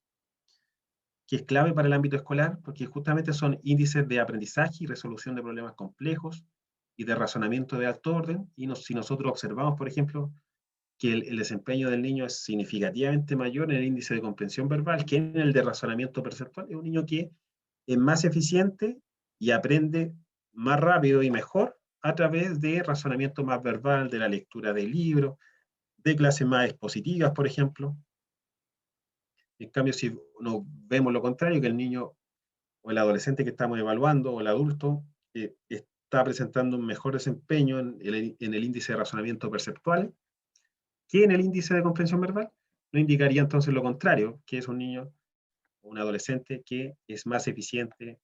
que es clave para el ámbito escolar, porque justamente son índices de aprendizaje y resolución de problemas complejos y de razonamiento de alto orden. Y si nosotros observamos, por ejemplo, que el desempeño del niño es significativamente mayor en el índice de comprensión verbal que en el de razonamiento perceptual, es un niño que es más eficiente y aprende más rápido y mejor a través de razonamiento más verbal, de la lectura de libros, de clases más expositivas, por ejemplo. En cambio, si no vemos lo contrario, que el niño o el adolescente que estamos evaluando o el adulto está presentando un mejor desempeño en el índice de razonamiento perceptual que en el índice de comprensión verbal, no indicaría entonces lo contrario, que es un niño o un adolescente que es más eficiente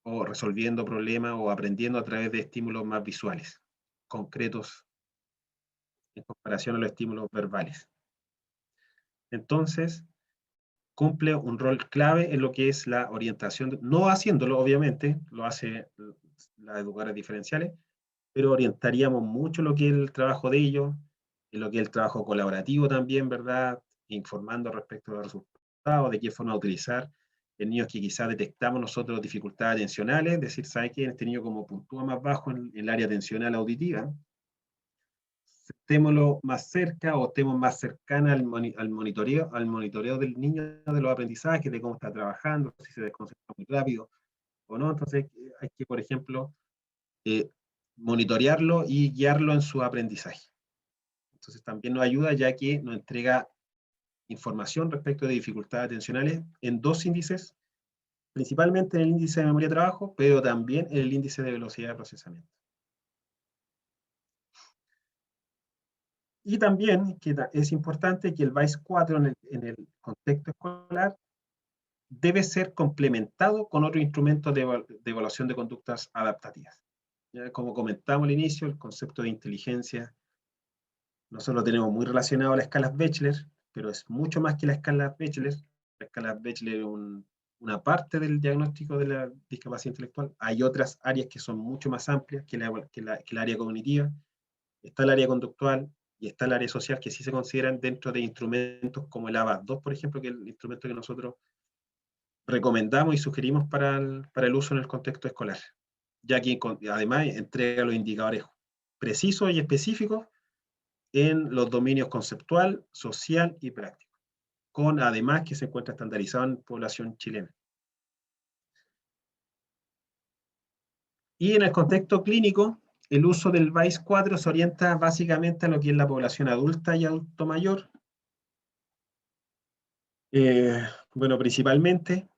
o resolviendo problemas o aprendiendo a través de estímulos más visuales, concretos, en comparación a los estímulos verbales. Entonces, cumple un rol clave en lo que es la orientación, no haciéndolo obviamente, lo hace las educadoras diferenciales, pero orientaríamos mucho lo que es el trabajo de ellos, en lo que es el trabajo colaborativo también, ¿verdad? Informando respecto de los resultados resultados, de qué forma utilizar, en niños que quizás detectamos nosotros dificultades atencionales, es decir, ¿sabe qué? Este niño como puntúa más bajo en el área atencional auditiva, estémoslo más cerca o estemos más cercana al monitoreo del niño de los aprendizajes, de cómo está trabajando, si se desconcentra muy rápido o no. Entonces hay que, por ejemplo, monitorearlo y guiarlo en su aprendizaje. Entonces también nos ayuda, ya que nos entrega información respecto de dificultades atencionales en dos índices, principalmente en el índice de memoria de trabajo, pero también en el índice de velocidad de procesamiento. Y también que es importante que el VAIS 4 en el contexto escolar debe ser complementado con otros instrumentos de evaluación de conductas adaptativas. Ya, como comentamos al inicio, el concepto de inteligencia nosotros lo tenemos muy relacionado a la escala Bechler, pero es mucho más que la escala Bechler. La escala Bechler es una parte del diagnóstico de la discapacidad intelectual. Hay otras áreas que son mucho más amplias que el área cognitiva. Está el área conductual y está el área social, que sí se consideran dentro de instrumentos como el ABAS-2, por ejemplo, que es el instrumento que nosotros recomendamos y sugerimos para el uso en el contexto escolar, ya que además entrega los indicadores precisos y específicos en los dominios conceptual, social y práctico, con además que se encuentra estandarizado en población chilena. Y en el contexto clínico, el uso del VAIS 4 se orienta básicamente a lo que es la población adulta y adulto mayor. Bueno, principalmente,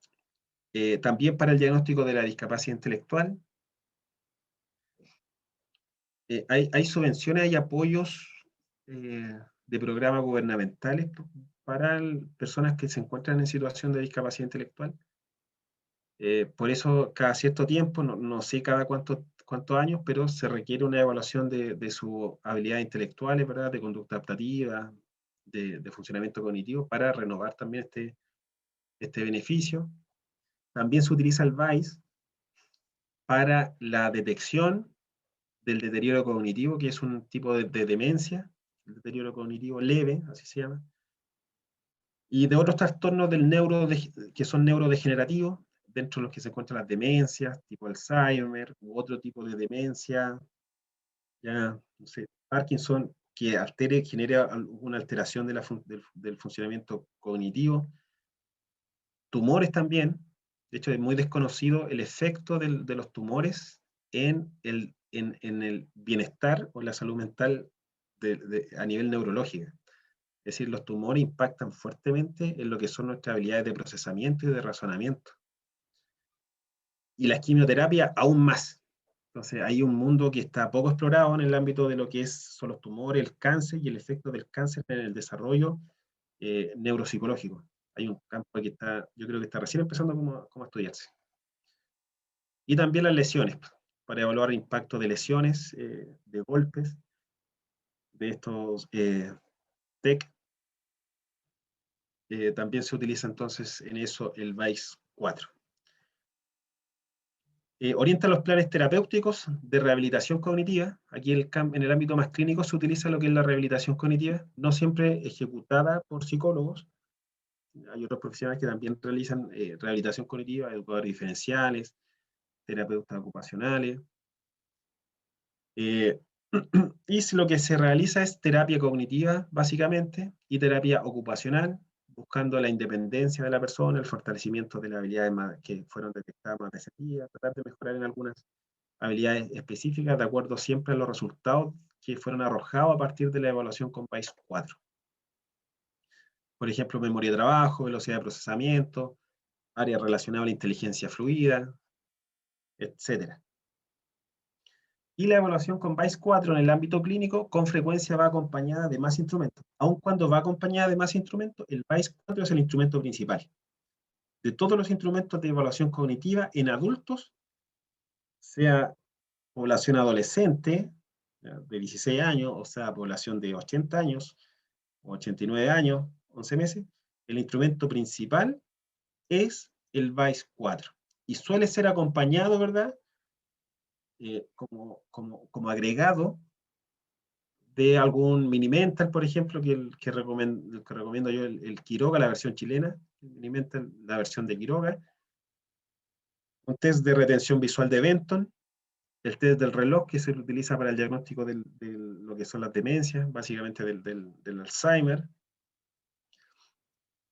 también para el diagnóstico de la discapacidad intelectual. Hay subvenciones, hay apoyos de programas gubernamentales para personas que se encuentran en situación de discapacidad intelectual. Por eso, cada cierto tiempo, no sé cada cuántos años, pero se requiere una evaluación de sus habilidades intelectuales, ¿verdad? De conducta adaptativa, de funcionamiento cognitivo, para renovar también este beneficio. También se utiliza el VAIS para la detección del deterioro cognitivo, que es un tipo de demencia, el deterioro cognitivo leve, así se llama, y de otros trastornos que son neurodegenerativos, dentro de los que se encuentran las demencias, tipo Alzheimer, u otro tipo de demencia, ya, no sé, Parkinson, que genere alguna alteración del funcionamiento cognitivo. Tumores también, de hecho es muy desconocido el efecto de los tumores en el bienestar o la salud mental a nivel neurológico. Es decir, los tumores impactan fuertemente en lo que son nuestras habilidades de procesamiento y de razonamiento. Y la quimioterapia aún más. Entonces hay un mundo que está poco explorado en el ámbito de lo que son los tumores, el cáncer y el efecto del cáncer en el desarrollo neuropsicológico. Hay un campo que yo creo que está recién empezando como a estudiarse. Y también las lesiones, para evaluar el impacto de lesiones, de golpes, de estos TEC. También se utiliza entonces en eso el VAIS 4. Orienta los planes terapéuticos de rehabilitación cognitiva. Aquí en el ámbito más clínico se utiliza lo que es la rehabilitación cognitiva, no siempre ejecutada por psicólogos. Hay otros profesionales que también realizan rehabilitación cognitiva, educadores diferenciales, terapeutas ocupacionales. Y lo que se realiza es terapia cognitiva, básicamente, y terapia ocupacional, buscando la independencia de la persona, el fortalecimiento de las habilidades que fueron detectadas más receptivas, tratar de mejorar en algunas habilidades específicas de acuerdo siempre a los resultados que fueron arrojados a partir de la evaluación con VAIS 4. Por ejemplo, memoria de trabajo, velocidad de procesamiento, área relacionada a la inteligencia fluida, etc. Y la evaluación con VAIS 4 en el ámbito clínico con frecuencia va acompañada de más instrumentos. Aun cuando va acompañada de más instrumentos, el VAIS 4 es el instrumento principal. De todos los instrumentos de evaluación cognitiva en adultos, sea población adolescente de 16 años, o sea, población de 80 años, 89 años, 11 meses, el instrumento principal es el VAIS 4. Y suele ser acompañado, ¿verdad? Como agregado de algún mini mental, por ejemplo, que recomiendo yo, el Quiroga, la versión chilena, Minimental, la versión de Quiroga, un test de retención visual de Benton, el test del reloj que se utiliza para el diagnóstico de lo que son las demencias, básicamente del Alzheimer,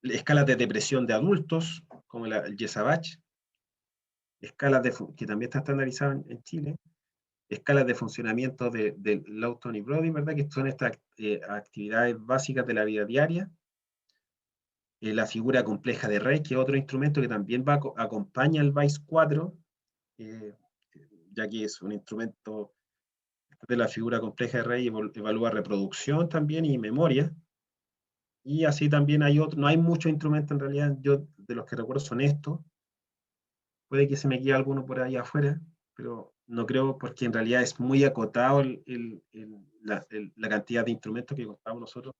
escalas de depresión de adultos, como el Yesabach, escalas que también está estandarizado en Chile, escalas de funcionamiento de Lawton y Brody, ¿verdad? Que son estas actividades básicas de la vida diaria. La figura compleja de Rey, que es otro instrumento que también acompaña al VICE-4, ya que es un instrumento de la figura compleja de Rey, evalúa reproducción también y memoria. Y así también hay otro, no hay muchos instrumentos en realidad, yo de los que recuerdo son estos. Puede que se me quede alguno por ahí afuera, pero no creo, porque en realidad es muy acotado la cantidad de instrumentos que contamos nosotros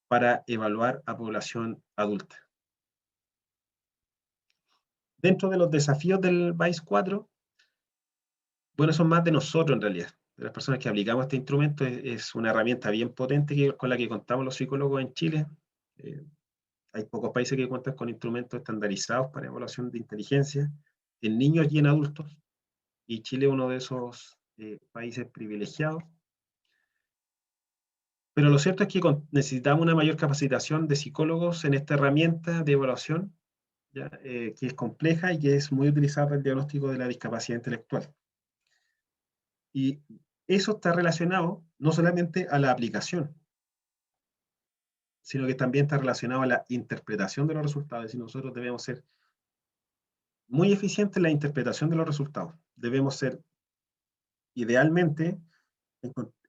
para evaluar a población adulta. Dentro de los desafíos del VICE-4, bueno, son más de nosotros en realidad, de las personas que aplicamos este instrumento. Es una herramienta bien potente con la que contamos los psicólogos en Chile. Hay pocos países que cuentan con instrumentos estandarizados para evaluación de inteligencia en niños y en adultos, y Chile es uno de esos países privilegiados. Pero lo cierto es que necesitamos una mayor capacitación de psicólogos en esta herramienta de evaluación, ¿ya? Que es compleja y que es muy utilizada para el diagnóstico de la discapacidad intelectual. Y eso está relacionado no solamente a la aplicación, sino que también está relacionado a la interpretación de los resultados. Es decir, nosotros debemos ser muy eficientes en la interpretación de los resultados. Debemos ser, idealmente,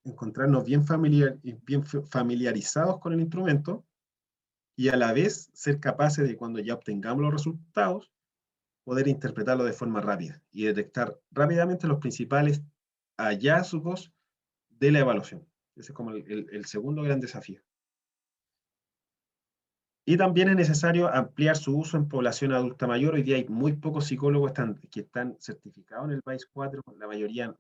encontrarnos bien familiarizados con el instrumento, y a la vez ser capaces de, cuando ya obtengamos los resultados, poder interpretarlo de forma rápida y detectar rápidamente los principales hallazgos de la evaluación. Ese es como el segundo gran desafío. Y también es necesario ampliar su uso en población adulta mayor. Hoy día hay muy pocos psicólogos que están certificados en el VICE-4, la mayoría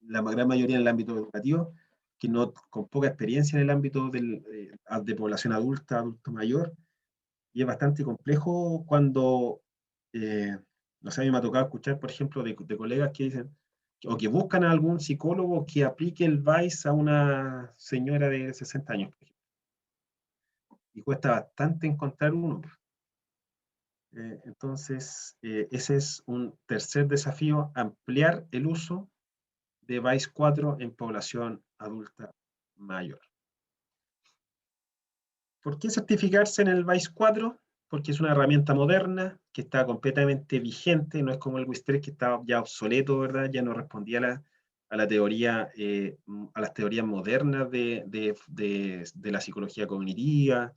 la gran mayoría en el ámbito educativo, que no, con poca experiencia en el ámbito de población adulta, adulto mayor, y es bastante complejo cuando, no sé, a mí me ha tocado escuchar, por ejemplo, de colegas que dicen, o que buscan a algún psicólogo que aplique el VICE a una señora de 60 años, por ejemplo, y cuesta bastante encontrar uno. Entonces, ese es un tercer desafío, ampliar el uso de VICE-4 en población adulta mayor. ¿Por qué certificarse en el VICE-4? Porque es una herramienta moderna, que está completamente vigente, no es como el WIS-3 que estaba ya obsoleto, ¿verdad? Ya no respondía a la teoría, a las teorías modernas de la psicología cognitiva,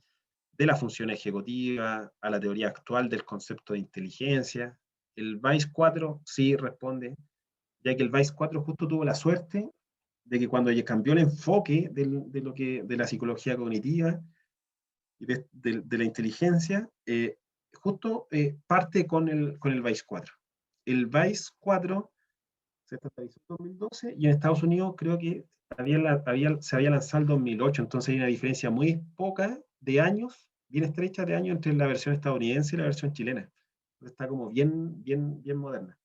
de la función ejecutiva, a la teoría actual del concepto de inteligencia. El VICE-4 sí responde, ya que el VICE-4 justo tuvo la suerte de que cuando cambió el enfoque de la psicología cognitiva y de la inteligencia, justo parte con el VICE-4. El VICE-4 se estandarizó en 2012 y en Estados Unidos creo que se había lanzado en 2008, entonces hay una diferencia muy poca de años, bien estrecha de años, entre la versión estadounidense y la versión chilena. Entonces está como bien moderna.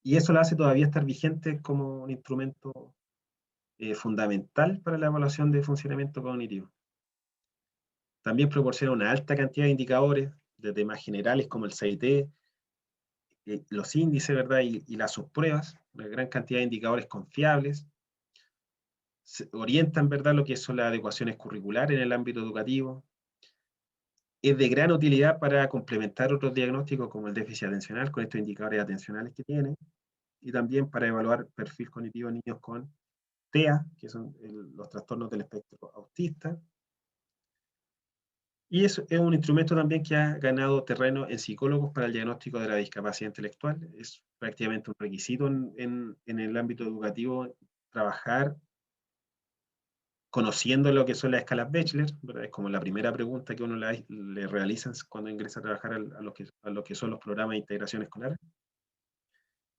Y eso la hace todavía estar vigente como un instrumento fundamental para la evaluación de funcionamiento cognitivo. También proporciona una alta cantidad de indicadores, de temas generales como el CIT, los índices, ¿verdad? Y las subpruebas, una gran cantidad de indicadores confiables. Orientan, ¿verdad?, lo que son las adecuaciones curriculares en el ámbito educativo. Es de gran utilidad para complementar otros diagnósticos como el déficit atencional, con estos indicadores atencionales que tiene, y también para evaluar perfil cognitivo en niños con TEA, que son los trastornos del espectro autista. Y es un instrumento también que ha ganado terreno en psicólogos para el diagnóstico de la discapacidad intelectual. Es prácticamente un requisito en el ámbito educativo trabajar conociendo lo que son las escalas Bechdel, ¿verdad? Es como la primera pregunta que uno le realiza cuando ingresa a trabajar a lo que son los programas de integración escolar.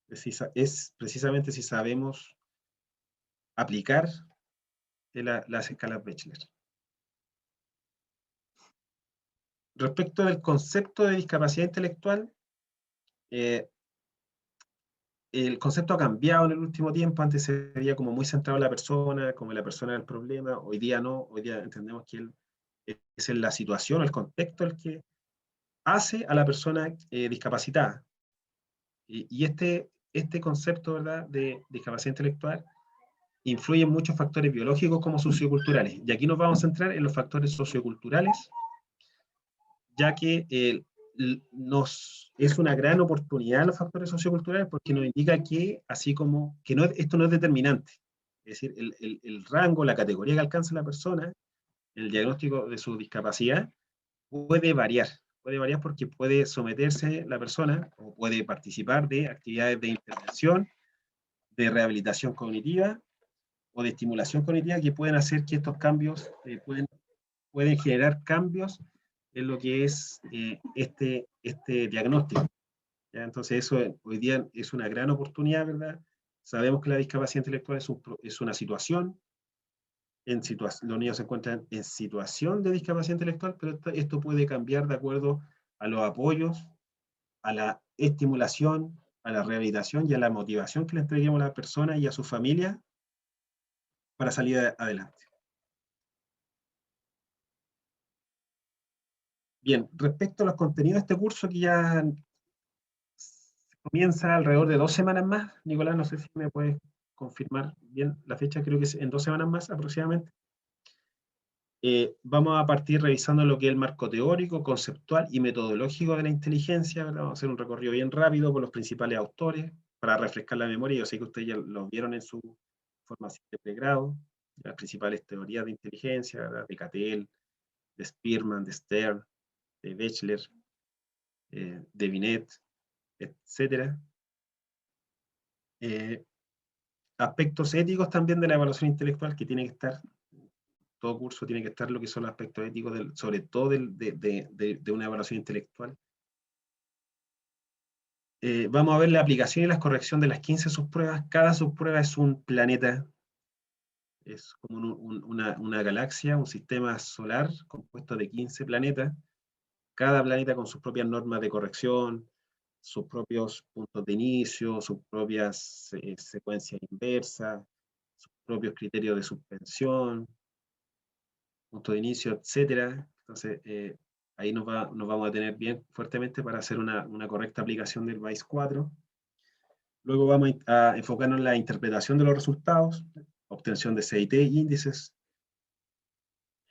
Es precisamente si sabemos aplicar las escalas Bechdel. respecto del concepto de discapacidad intelectual, el concepto ha cambiado en el último tiempo. Antes se veía como muy centrado en la persona, como la persona era el problema. Hoy día no, hoy día entendemos que es en la situación, el contexto el que hace a la persona discapacitada. Y este concepto, ¿verdad?, de discapacidad intelectual influye en muchos factores biológicos como socioculturales. Y aquí nos vamos a centrar en los factores socioculturales, ya que es una gran oportunidad los factores socioculturales porque nos indica que, así como, que esto no es determinante. Es decir, el rango, la categoría que alcanza la persona, el diagnóstico de su discapacidad, puede variar porque puede someterse la persona o puede participar de actividades de intervención, de rehabilitación cognitiva o de estimulación cognitiva que pueden hacer que estos cambios pueden generar cambios en lo que es este diagnóstico. ¿Ya? Entonces eso hoy día es una gran oportunidad, ¿verdad? Sabemos que la discapacidad intelectual es una situación, los niños se encuentran en situación de discapacidad intelectual, pero esto puede cambiar de acuerdo a los apoyos, a la estimulación, a la rehabilitación y a la motivación que le entreguemos a la persona y a su familia para salir adelante. Bien, respecto a los contenidos de este curso, que ya comienza alrededor de 2 semanas más, Nicolás, no sé si me puedes confirmar bien la fecha, creo que es en 2 semanas más aproximadamente. Vamos a partir revisando lo que es el marco teórico, conceptual y metodológico de la inteligencia, ¿verdad? Vamos a hacer un recorrido bien rápido por los principales autores para refrescar la memoria. Yo sé que ustedes ya lo vieron en su formación de pregrado, las principales teorías de inteligencia, ¿verdad?, de Cattell, de Spearman, de Stern, de Wechsler, de Binet, etc. Aspectos éticos también de la evaluación intelectual, que tiene que estar, todo curso tiene que estar lo que son los aspectos éticos, sobre todo de una evaluación intelectual. Vamos a ver la aplicación y la corrección de las 15 subpruebas. Cada subprueba es un planeta, es como una galaxia, un sistema solar compuesto de 15 planetas, cada planeta con sus propias normas de corrección, sus propios puntos de inicio, sus propias secuencias inversas, sus propios criterios de suspensión, punto de inicio, etcétera. Entonces, ahí nos vamos a tener bien fuertemente para hacer una correcta aplicación del BAIS 4. Luego vamos a enfocarnos en la interpretación de los resultados, obtención de CIT y índices,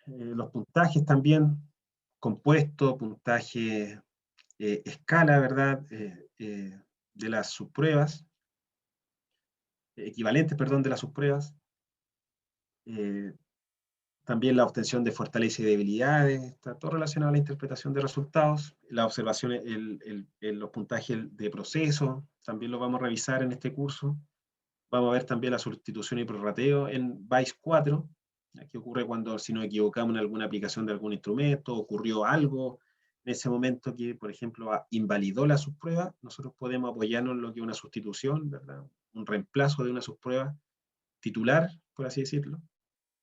los puntajes también, compuesto, puntaje, escala, ¿verdad?, de las subpruebas, equivalentes, perdón, de las subpruebas, también la obtención de fortalezas y debilidades, está todo relacionado a la interpretación de resultados, la observación, los puntajes de proceso, también lo vamos a revisar en este curso. Vamos a ver también la sustitución y prorrateo en BAIS 4, ¿qué ocurre cuando, si nos equivocamos en alguna aplicación de algún instrumento, ocurrió algo en ese momento que, por ejemplo, invalidó la subprueba, nosotros podemos apoyarnos en lo que es una sustitución, ¿verdad?, un reemplazo de una subprueba titular, por así decirlo,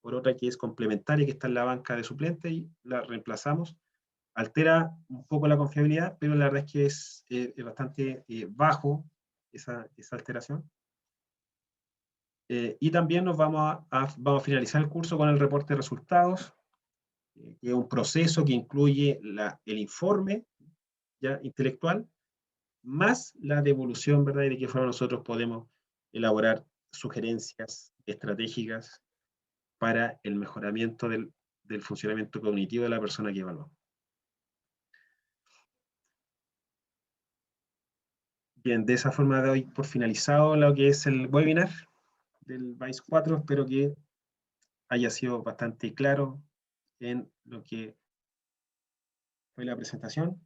por otra que es complementaria, que está en la banca de suplente, y la reemplazamos. Altera un poco la confiabilidad, pero la verdad es que es bastante bajo esa alteración. Y también vamos a finalizar el curso con el reporte de resultados, que es un proceso que incluye el informe ya intelectual, más la devolución, ¿verdad?, y de qué forma nosotros podemos elaborar sugerencias estratégicas para el mejoramiento del funcionamiento cognitivo de la persona que evaluamos. Bien, de esa forma doy por finalizado lo que es el webinar del BAIS 4. Espero que haya sido bastante claro en lo que fue la presentación.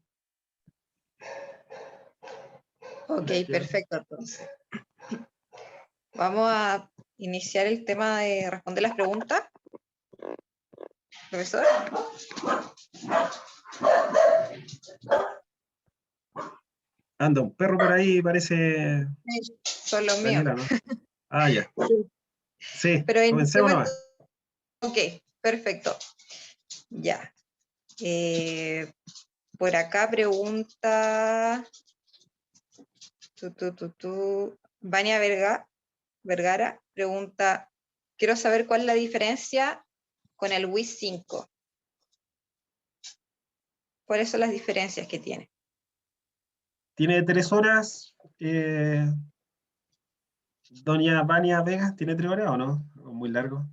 Ok, perfecto, entonces. Vamos a iniciar el tema de responder las preguntas. Profesor. Anda un perro por ahí, parece. Son los míos. Daniela, ¿no? Ah, ya. Sí, pero comencemos nomás. Ok, perfecto. Ya. Por acá pregunta Vania Vergara pregunta, quiero saber cuál es la diferencia con el WIS 5. ¿Cuáles son las diferencias que tiene? Tiene 3 horas, doña Vania Vega, ¿tiene 3 horas o no? ¿O muy largo?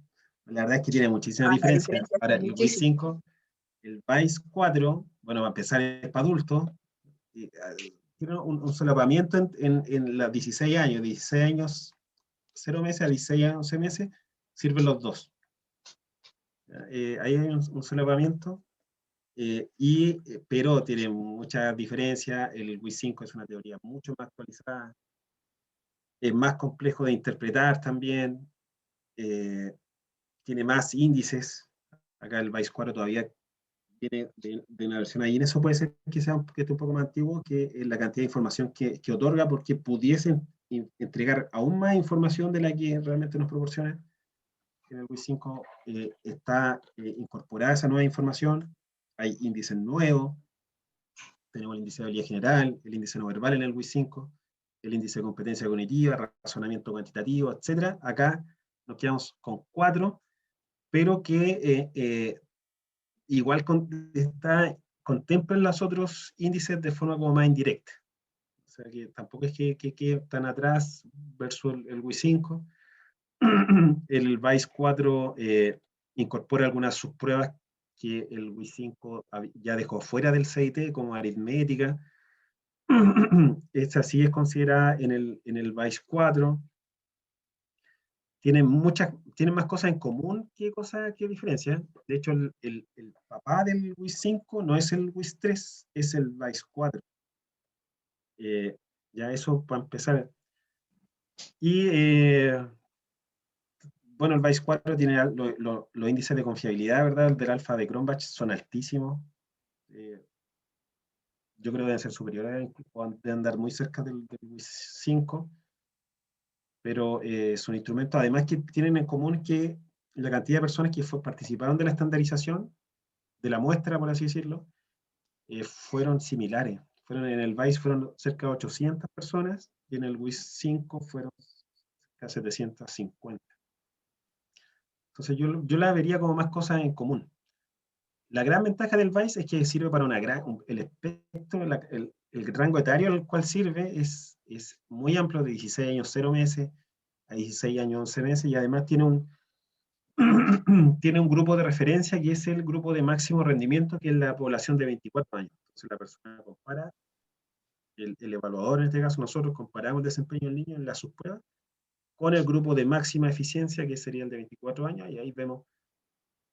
La verdad es que tiene muchísima La diferencia. diferencia es Ahora, el WIS muchísima. 5, el VICE 4, bueno, va a empezar es para adultos, tiene un solapamiento en los 16 años, 0 meses a 16 años, 11 meses, sirven los dos. Ahí hay un solapamiento, pero tiene muchas diferencias. El WIS 5 es una teoría mucho más actualizada, es más complejo de interpretar también, tiene más índices. Acá el VICE 4 todavía viene de una versión ahí. En eso puede ser que sea que esté un poco más antiguo, que la cantidad de información que otorga, porque pudiesen entregar aún más información de la que realmente nos proporciona. En el WIS 5 está incorporada esa nueva información, hay índices nuevos, tenemos el índice de habilidad general, el índice no verbal en el WIS 5, el índice de competencia cognitiva, razonamiento cuantitativo, etc. Acá nos quedamos con 4, pero que igual contemplan los otros índices de forma como más indirecta. O sea que tampoco es que tan atrás versus el WIS 5. El VICE 4 incorpora algunas subpruebas que el WIS 5 ya dejó fuera del CIT, como aritmética. Esta sí es considerada en el VICE 4. Tienen más cosas en común que diferencias. De hecho, el papá del WIS 5 no es el WIS 3, es el VICE 4. Ya eso para empezar. Y bueno, el VICE 4 tiene los índices de confiabilidad, ¿verdad? El del alfa de Cronbach son altísimos. Yo creo que deben ser superiores, o de andar muy cerca del WIS 5. Pero son instrumentos, además, que tienen en común que la cantidad de personas que participaron de la estandarización, de la muestra, por así decirlo, fueron similares. En el VICE fueron cerca de 800 personas y en el WIS 5 fueron cerca de 750. Entonces yo la vería como más cosas en común. La gran ventaja del VICE es que sirve para el espectro, el rango etario al cual sirve es muy amplio, de 16 años 0 meses a 16 años 11 meses, y además tiene un grupo de referencia que es el grupo de máximo rendimiento, que es la población de 24 años. Entonces la persona compara, el evaluador en este caso, nosotros comparamos el desempeño del niño en la subprueba con el grupo de máxima eficiencia, que sería el de 24 años, y ahí vemos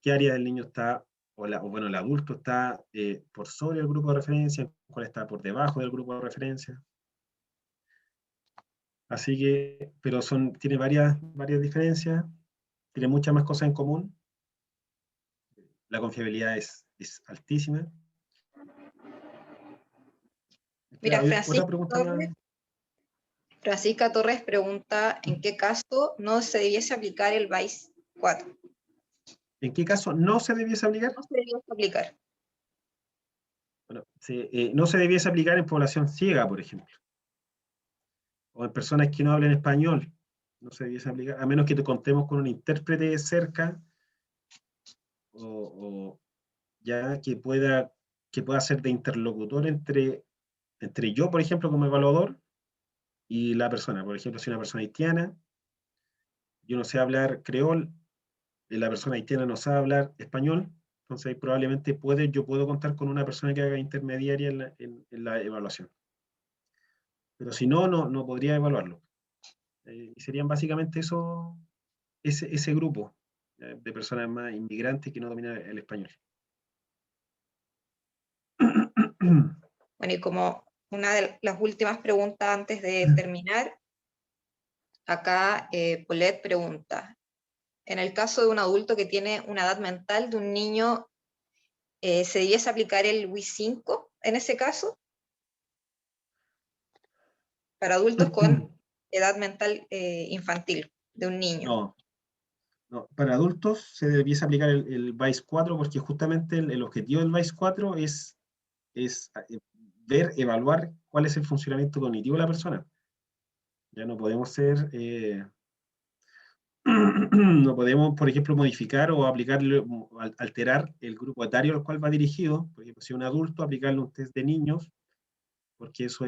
qué área del niño está, bueno, el adulto está por sobre el grupo de referencia, cuál está por debajo del grupo de referencia. Así que, pero tiene varias diferencias, tiene muchas más cosas en común. La confiabilidad es altísima. Mira, Otra pregunta más. Francisca Torres pregunta, ¿en qué caso no se debiese aplicar el VICE 4? ¿En qué caso no se debiese aplicar? No se debiese aplicar. Bueno, no se debiese aplicar en población ciega, por ejemplo, o en personas que no hablan español. No se debiese aplicar, a menos que te contemos con un intérprete cerca, o ya que pueda ser de interlocutor entre yo, por ejemplo, como evaluador, y la persona. Por ejemplo, si una persona haitiana, yo no sé hablar creol, la persona haitiana no sabe hablar español, entonces ahí probablemente yo puedo contar con una persona que haga intermediaria en la evaluación. Pero si no, no podría evaluarlo. Y serían básicamente ese grupo de personas más inmigrantes que no dominan el español. Bueno, y como una de las últimas preguntas antes de terminar, acá Paulette pregunta, en el caso de un adulto que tiene una edad mental de un niño, ¿se debiese aplicar el WIS 5 en ese caso? Para adultos con edad mental infantil de un niño. No, para adultos se debiese aplicar el VICE 4, porque justamente el objetivo del VICE 4 es es ver, evaluar cuál es el funcionamiento cognitivo de la persona. Ya no podemos ser, no podemos, por ejemplo, modificar o aplicarle, alterar el grupo etario al cual va dirigido. Por ejemplo, si un adulto, aplicarle un test de niños, porque eso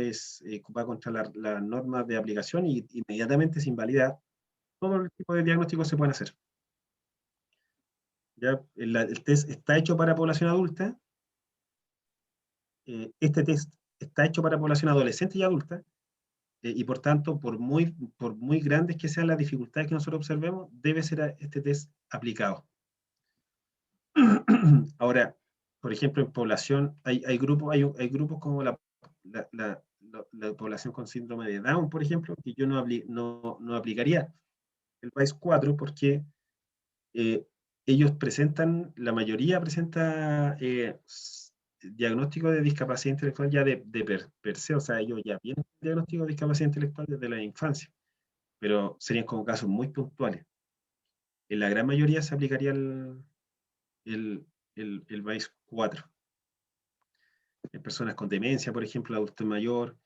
va contra las normas de aplicación y inmediatamente se invalida. Todo el tipo de diagnósticos se pueden hacer. ¿Ya? El test está hecho para población adulta. Este test está hecho para población adolescente y adulta. Y por tanto, por muy grandes que sean las dificultades que nosotros observemos, debe ser este test aplicado. Ahora, por ejemplo, en población, hay grupos como la población con síndrome de Down, por ejemplo, que yo no aplicaría el PAIS-4 porque ellos la mayoría presenta diagnóstico de discapacidad intelectual ya de per se, o sea, ellos ya tienen diagnóstico de discapacidad intelectual desde la infancia, pero serían como casos muy puntuales. En la gran mayoría se aplicaría el PAIS-4. En personas con demencia, por ejemplo, adulto mayor,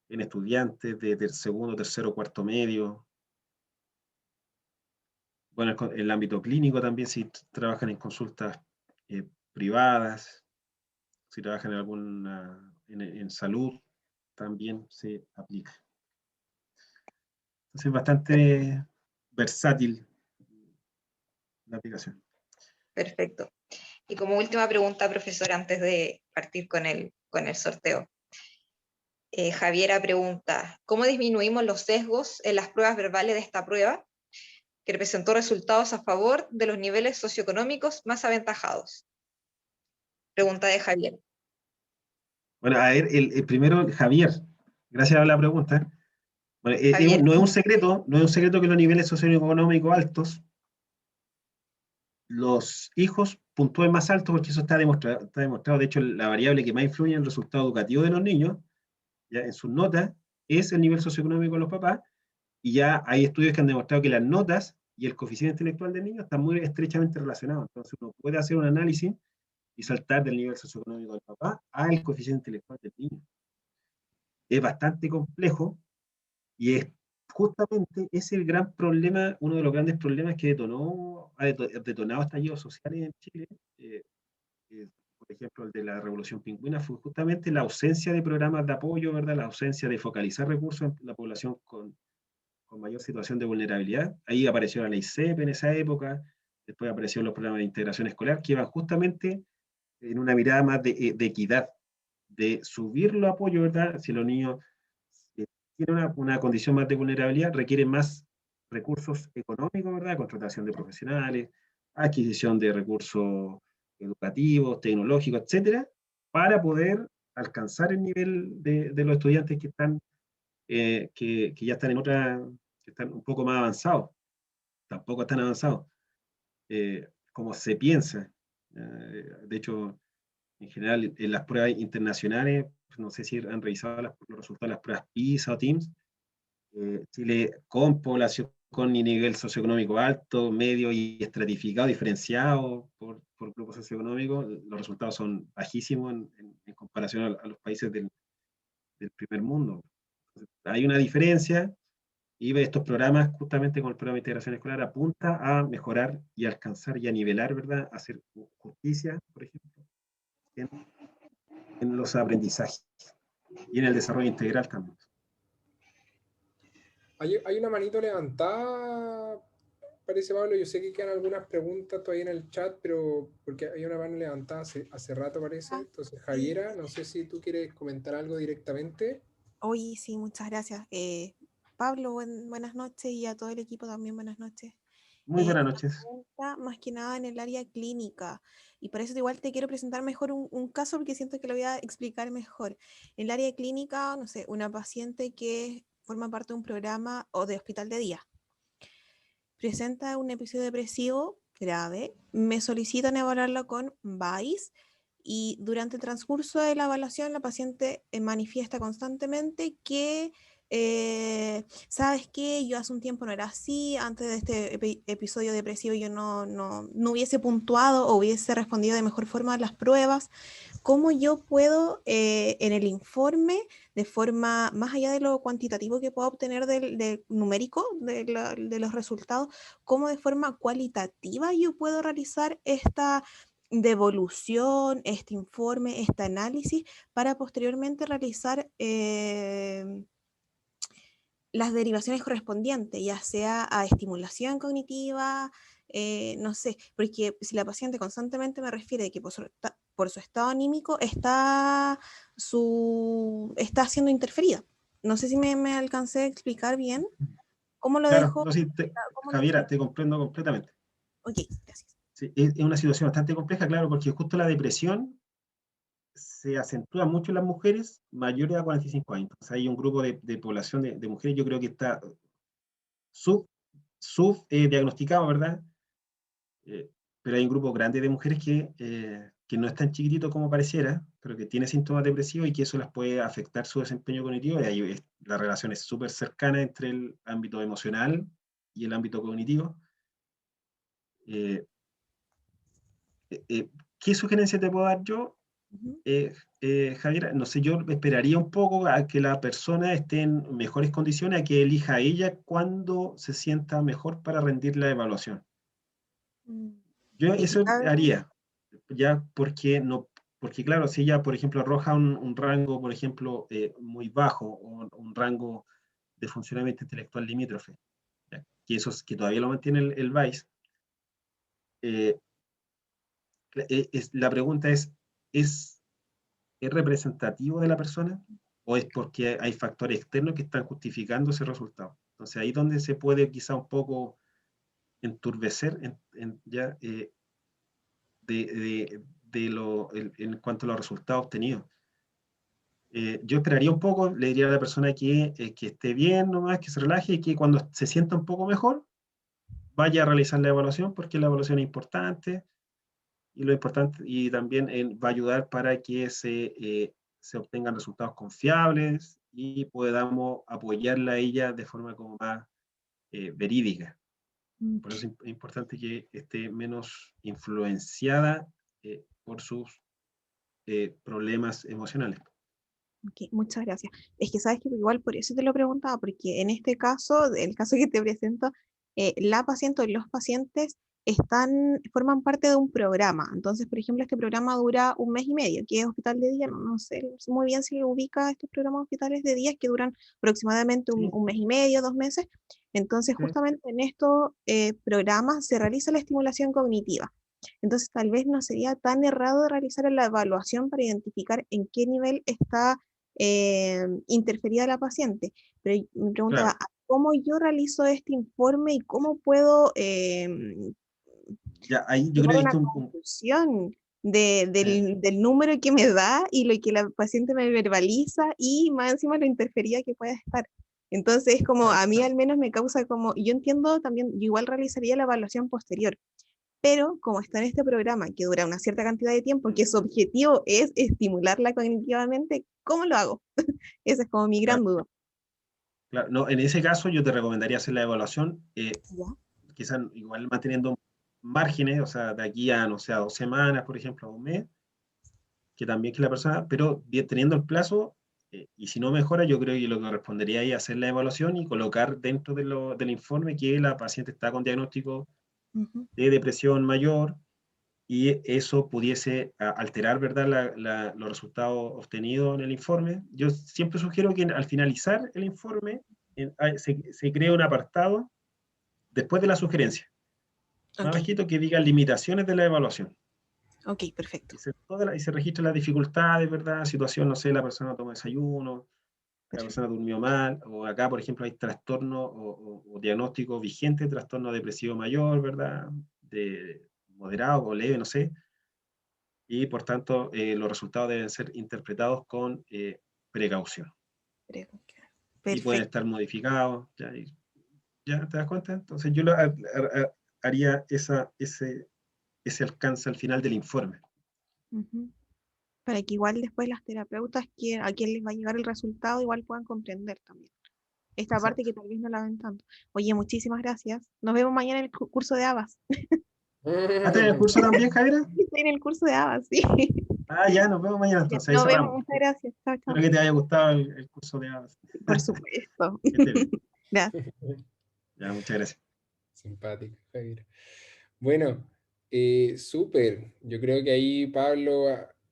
en estudiantes de segundo, tercero, cuarto medio. Bueno, en el ámbito clínico también, si trabajan en consultas privadas, si trabajan en salud, también se aplica. Entonces es bastante versátil la aplicación. Perfecto. Y como última pregunta, profesor, antes de partir con el sorteo. Javiera pregunta, ¿cómo disminuimos los sesgos en las pruebas verbales de esta prueba que presentó resultados a favor de los niveles socioeconómicos más aventajados? Pregunta de Javier. Bueno, a ver, el primero, Javier, gracias por la pregunta. Bueno, Javier. no es un secreto que los niveles socioeconómicos altos, los hijos puntúen más alto porque eso está demostrado. De hecho, la variable que más influye en el resultado educativo de los niños, ya en sus notas, es el nivel socioeconómico de los papás, y ya hay estudios que han demostrado que las notas y el coeficiente intelectual del niño están muy estrechamente relacionados. Entonces uno puede hacer un análisis y saltar del nivel socioeconómico del papá al coeficiente intelectual del niño. Es bastante complejo y es justamente ese el gran problema, uno de los grandes problemas que ha detonado estallidos sociales en Chile. Por ejemplo, el de la Revolución Pingüina fue justamente la ausencia de programas de apoyo, ¿verdad? La ausencia de focalizar recursos en la población con mayor situación de vulnerabilidad. Ahí apareció la ley CEP en esa época, después aparecieron los programas de integración escolar que iban justamente en una mirada más de equidad, de subir los apoyos, ¿verdad? Si los niños tienen una condición más de vulnerabilidad, requieren más recursos económicos, ¿verdad? Contratación de profesionales, adquisición de recursos educativos, tecnológicos, etcétera, para poder alcanzar el nivel de los estudiantes que están, que ya están que están un poco más avanzados. Tampoco están avanzados, como se piensa. De hecho, en general, en las pruebas internacionales, no sé si han revisado los resultados de las pruebas PISA o TIMSS, Chile con población con nivel socioeconómico alto, medio y estratificado, diferenciado por grupos socioeconómicos, los resultados son bajísimos en comparación a los países del primer mundo. Entonces, hay una diferencia y estos programas, justamente con el programa de integración escolar, apunta a mejorar y alcanzar y a nivelar, ¿verdad? A hacer justicia, por ejemplo, en los aprendizajes y en el desarrollo integral también. Hay una manito levantada, parece, Pablo. Yo sé que quedan algunas preguntas todavía en el chat, pero porque hay una mano levantada hace rato, parece. Entonces, Javiera, no sé si tú quieres comentar algo directamente. Oye, sí, muchas gracias. Pablo, buenas noches, y a todo el equipo también buenas noches. Muy buenas noches. Pregunta más que nada en el área clínica, y por eso igual te quiero presentar mejor un caso, porque siento que lo voy a explicar mejor. En el área clínica, no sé, una paciente que forma parte de un programa o de hospital de día, presenta un episodio depresivo grave, me solicitan evaluarla con VAIS, y durante el transcurso de la evaluación la paciente manifiesta constantemente que ¿sabes qué? Yo hace un tiempo no era así, antes de este episodio depresivo yo no hubiese puntuado o hubiese respondido de mejor forma a las pruebas. ¿Cómo yo puedo en el informe, de forma más allá de lo cuantitativo que puedo obtener del numérico de los resultados, cómo de forma cualitativa yo puedo realizar esta devolución, este informe, este análisis, para posteriormente realizar las derivaciones correspondientes, ya sea a estimulación cognitiva, no sé, porque si la paciente constantemente me refiere de que por su estado anímico está siendo interferida. No sé si me alcancé a explicar bien. ¿Cómo lo Claro, dejo? no, sí, ¿Cómo lo Javiera, explico? te comprendo completamente. Ok, gracias. Sí, es una situación bastante compleja, claro, porque justo la depresión se acentúa mucho en las mujeres mayores a 45 años. Entonces hay un grupo de población de mujeres, yo creo que está diagnosticado, ¿verdad? Eh, pero hay un grupo grande de mujeres que no es tan chiquitito como pareciera, pero que tiene síntomas depresivos y que eso les puede afectar su desempeño cognitivo. Y ahí la relación es súper cercana entre el ámbito emocional y el ámbito cognitivo. Eh, ¿Qué sugerencia te puedo dar yo? Ujú. Javiera, no sé, yo esperaría un poco a que la persona esté en mejores condiciones, a que elija ella cuando se sienta mejor para rendir la evaluación. Yo Y eso cabe- haría, ya porque no, porque claro, si ella, por ejemplo, arroja un rango, por ejemplo, muy bajo, o un rango de funcionamiento intelectual limítrofe, ¿ya? Que eso es que todavía lo mantiene el VAIS, eh, la pregunta ¿es ¿es representativo de la persona o es porque hay factores externos que están justificando ese resultado? Entonces ahí es donde se puede quizá un poco enturbecer ya, en cuanto a los resultados obtenidos. Yo esperaría un poco, le diría a la persona que esté bien nomás, que se relaje y que cuando se sienta un poco mejor vaya a realizar la evaluación, porque la evaluación es importante y lo importante y también va a ayudar para que se obtengan resultados confiables y podamos apoyarla a ella de forma como más verídica. Mm, Por eso es importante que esté menos influenciada por sus problemas emocionales. ok, muchas gracias. Es que sabes que igual por eso te lo preguntaba, porque en este caso, el caso que te presento, la paciente o los pacientes forman parte de un programa. Entonces, por ejemplo, este programa dura un mes y medio, que es hospital de día. No sé muy bien si ubica estos programas de hospitales de días que duran aproximadamente Sí, un mes y medio, 2 meses. Entonces, sí. justamente en estos programas se realiza la estimulación cognitiva. Entonces, tal vez no sería tan errado realizar la evaluación para identificar en qué nivel está interferida la paciente. Pero mi pregunta Claro. va, ¿cómo yo realizo este informe y cómo puedo Ya, ahí yo creo llegar a que una esto es conclusión sí, del número que me da y lo que la paciente me verbaliza y más encima lo interferida que pueda estar? Entonces, es como claro. a mí al menos me causa como, yo entiendo también, yo igual realizaría la evaluación posterior, pero como está en este programa que dura una cierta cantidad de tiempo, que su objetivo es estimularla cognitivamente, ¿cómo lo hago? Esa es como mi gran Claro, duda. claro. No, en ese caso yo te recomendaría hacer la evaluación, ¿Ya? quizás igual manteniendo márgenes, o sea, de aquí a, no sé, a 2 semanas, por ejemplo, a un mes, que también que la persona, pero teniendo el plazo, y si no mejora, yo creo que lo que correspondería es hacer la evaluación y colocar dentro del informe que la paciente está con diagnóstico Ujú. de depresión mayor y eso pudiese alterar, ¿verdad?, los resultados obtenidos en el informe. Yo siempre sugiero que al finalizar el informe se cree un apartado después de la sugerencia, más Ok, bajito que diga limitaciones de la evaluación. ok, perfecto. Y se registra las dificultades, ¿verdad? Situación, no sé, la persona toma desayuno, la persona Perfecto. durmió mal, o acá, por ejemplo, hay trastorno o diagnóstico vigente, trastorno depresivo mayor, ¿verdad? De moderado o leve, no sé. Y por tanto, los resultados deben ser interpretados con precaución. Y pueden Perfecto. estar modificados, ¿ya te das cuenta? Entonces yo haría ese alcance al final del informe. Ujú. Para que igual después las terapeutas, a quien les va a llegar el resultado, igual puedan comprender también. esta parte que tal vez no la ven tanto. Oye, muchísimas gracias. Nos vemos mañana en el curso de Habas. ¿Estás en el curso también, Javiera? Estoy en el curso de Habas, sí. Ah, ya, nos vemos mañana entonces. Ahí Nos vemos, cerramos. muchas gracias. Chao, chao. Espero que te haya gustado el curso de Aves. Por supuesto. Que estés bien. Gracias. Ya, muchas gracias. Simpático, Javier. Bueno, súper. Yo creo que ahí, Pablo,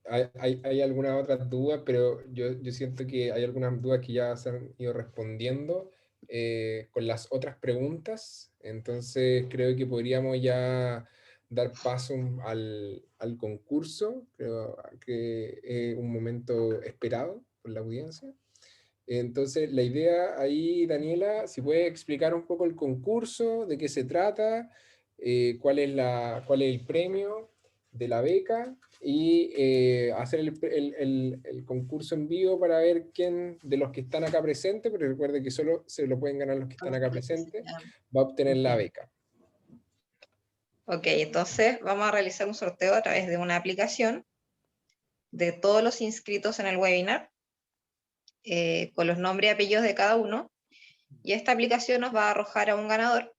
hay algunas otras dudas, pero yo siento que hay algunas dudas que ya se han ido respondiendo con las otras preguntas. Entonces, creo que podríamos ya dar paso al concurso. Creo que es un momento esperado por la audiencia. Entonces, la idea ahí, Daniela, si puedes explicar un poco el concurso, de qué se trata, cuál es el premio de la beca y hacer el concurso en vivo para ver quién de los que están acá presentes, pero recuerde que solo se lo pueden ganar los que están acá presentes, va a obtener la beca. Ok, entonces vamos a realizar un sorteo a través de una aplicación de todos los inscritos en el webinar, con los nombres y apellidos de cada uno, y esta aplicación nos va a arrojar a un ganador.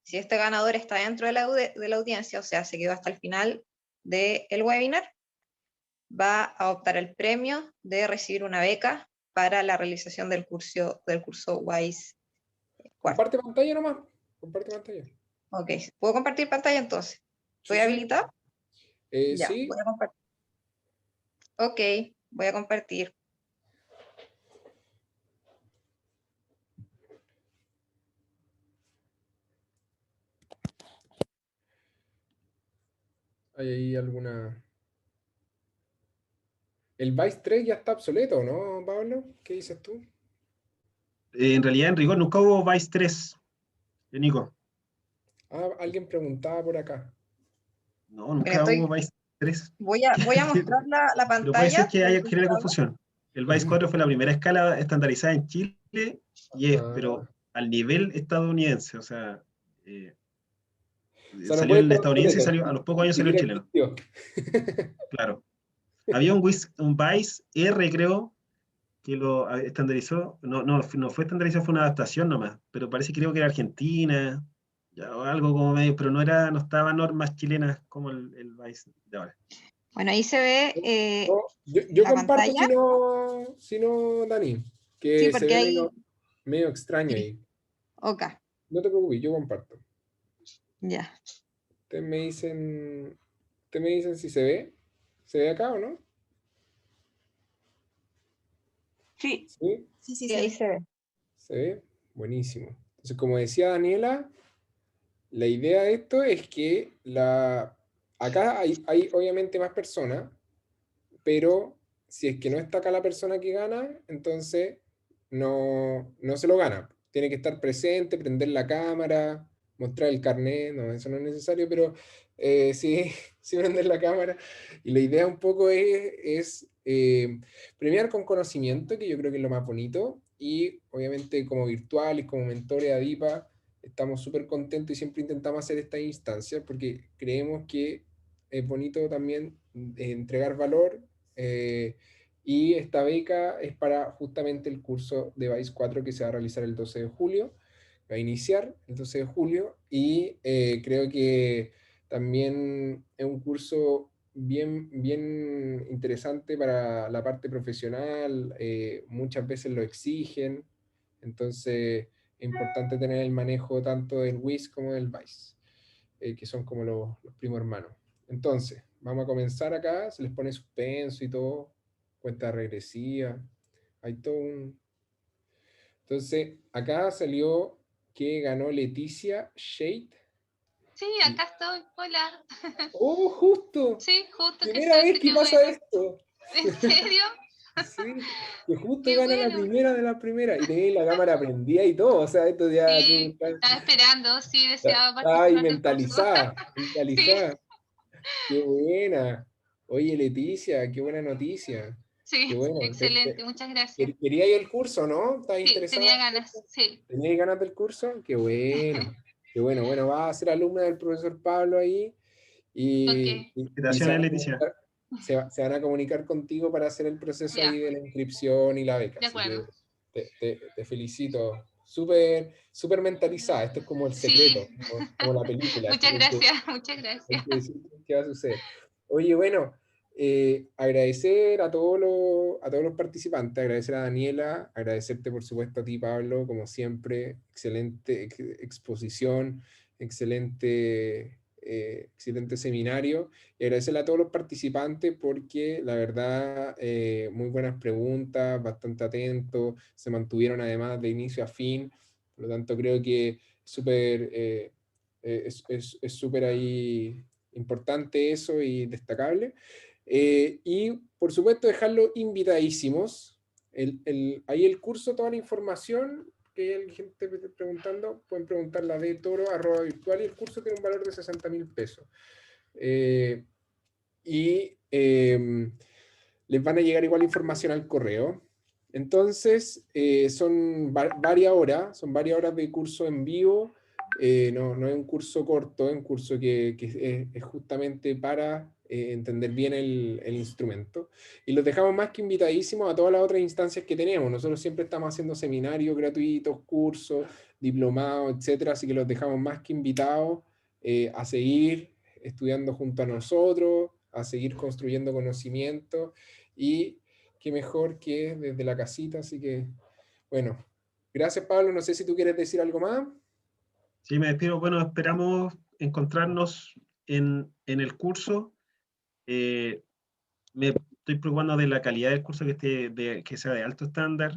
Si este ganador está dentro de la audiencia, o sea, se quedó hasta el final del webinar, va a optar el premio de recibir una beca para la realización del curso WISE 4. Comparte pantalla nomás, comparte pantalla. Ok, ¿puedo compartir pantalla entonces? ¿Estoy Sí, sí. habilitada? Ya, Sí. voy a compartir. Ok, voy a compartir. ¿Hay ahí alguna...? El Vice 3 ya está obsoleto, ¿no, Pablo? ¿Qué dices tú? En realidad, en rigor, nunca hubo Vice 3, Nico. Ah, alguien preguntaba por acá. No, nunca hubo Vice 3. Voy a mostrar la pantalla. Pero puede ser que haya generado confusión. El Vice 4 fue la primera escala estandarizada en Chile, pero al nivel estadounidense, o sea, O sea, no salió puede el estar estadounidense, obsoleto. a los pocos años salió el chileno. Claro. Había un Vice R, creo, que lo estandarizó, no fue estandarizado, fue una adaptación nomás, pero creo que era Argentina, ya, o algo como medio, pero no estaba normas chilenas como el Vice de ahora. Bueno, ahí se ve yo la comparto pantalla. si no, Dani, que Sí, porque se ve hay... medio extraño Sí. ahí. Ok. No te preocupes, yo comparto. Ya. Ustedes me dicen si se ve. ¿Se ve acá o no? Sí. Sí, Sí, ahí se ve. se ve. Buenísimo. Entonces, como decía Daniela, la idea de esto es que acá hay obviamente más personas, pero si es que no está acá la persona que gana, entonces no se lo gana. Tiene que estar presente, prender la cámara, mostrar el carnet, no, eso no es necesario, pero sí, sí prender la cámara. Y la idea un poco es premiar con conocimiento, que yo creo que es lo más bonito, y obviamente como virtual y como mentores de ADIPA, estamos súper contentos y siempre intentamos hacer esta instancia porque creemos que es bonito también entregar valor. Y esta beca es para justamente el curso de Vice 4 que se va a realizar el 12 de julio. Va a iniciar el 12 de julio y creo que también es un curso bien interesante para la parte profesional. Muchas veces lo exigen, entonces es importante tener el manejo tanto del WIS como del Vice, que son como los primos hermanos. Entonces, vamos a comenzar acá, se les pone suspenso y todo, cuenta regresiva, hay todo un... Entonces, acá salió que ganó Leticia Shade. Sí, acá estoy, hola. ¡Oh, justo! Sí, justo. Primera vez que pasa esto. ¿En serio? Sí, que justo Qué gana la bueno. primera de la primera. Y tenéis la cámara prendida y todo, o sea, esto ya... Sí, estaba esperando, sí, deseaba participar del mentalizada. mentalizada. Sí. Qué buena. Oye, Leticia, qué buena noticia. Sí, qué bueno. excelente, muchas gracias. ¿Quería ir al curso, no? ¿Estás interesada? Tenía ganas, sí. ¿Tenías ganas del curso? Qué bueno. Qué bueno. Bueno, vas a ser alumna del profesor Pablo ahí. Y Felicitaciones, Leticia. Se van a comunicar contigo para hacer el proceso ahí de la inscripción y la beca. De acuerdo. Así que Te felicito. Súper mentalizada. Esto es como el secreto, Sí. como la película. Muchas gracias, muchas Hay gracias. que decir qué va a suceder. Oye, bueno, agradecer a todos los participantes, agradecer a Daniela, agradecerte por supuesto a ti, Pablo, como siempre, excelente exposición, excelente seminario, y agradecerle a todos los participantes porque la verdad, muy buenas preguntas, bastante atentos, se mantuvieron además de inicio a fin, por lo tanto creo que es súper ahí importante eso y destacable. Y por supuesto dejarlo invitadísimos. Ahí el curso, toda la información que hay gente preguntando, pueden preguntarla de toro@virtual, y el curso tiene un valor de 60.000 pesos. Les van a llegar igual información al correo. Entonces, son varias horas de curso en vivo. No es un curso corto, es un curso que es justamente para entender bien el instrumento. Y los dejamos más que invitadísimos a todas las otras instancias que tenemos. Nosotros siempre estamos haciendo seminarios gratuitos, cursos, diplomados, etcétera. Así que los dejamos más que invitados a seguir estudiando junto a nosotros, a seguir construyendo conocimiento, y qué mejor que desde la casita. Así que, bueno, gracias, Pablo. No sé si tú quieres decir algo más. Sí, me despido. Bueno, esperamos encontrarnos en el curso. Me estoy preocupando de la calidad del curso, que sea de alto estándar.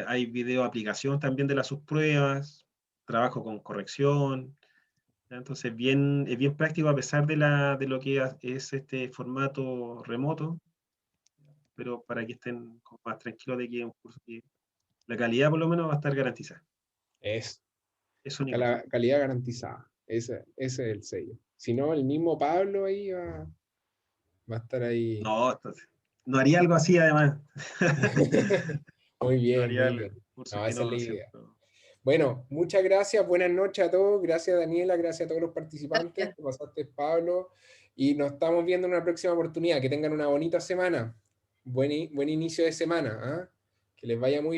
Hay video aplicación también de las subpruebas, trabajo con corrección. Entonces, es bien práctico a pesar de lo que es este formato remoto, pero para que estén más tranquilos de que es un curso que la calidad por lo menos va a estar garantizada. Es Es único. calidad garantizada. Ese es el sello. Si no, el mismo Pablo ahí va a estar ahí. No, entonces, no haría algo así además. Muy No bien, haría muy el bien. curso No, que esa es no la lo idea. siento. Bueno, muchas gracias, buenas noches a todos, gracias Daniela, gracias a todos los participantes, Gracias. te pasaste, Pablo, y nos estamos viendo en una próxima oportunidad. Que tengan una bonita semana, buen inicio de semana, ¿ah? Que les vaya muy bien.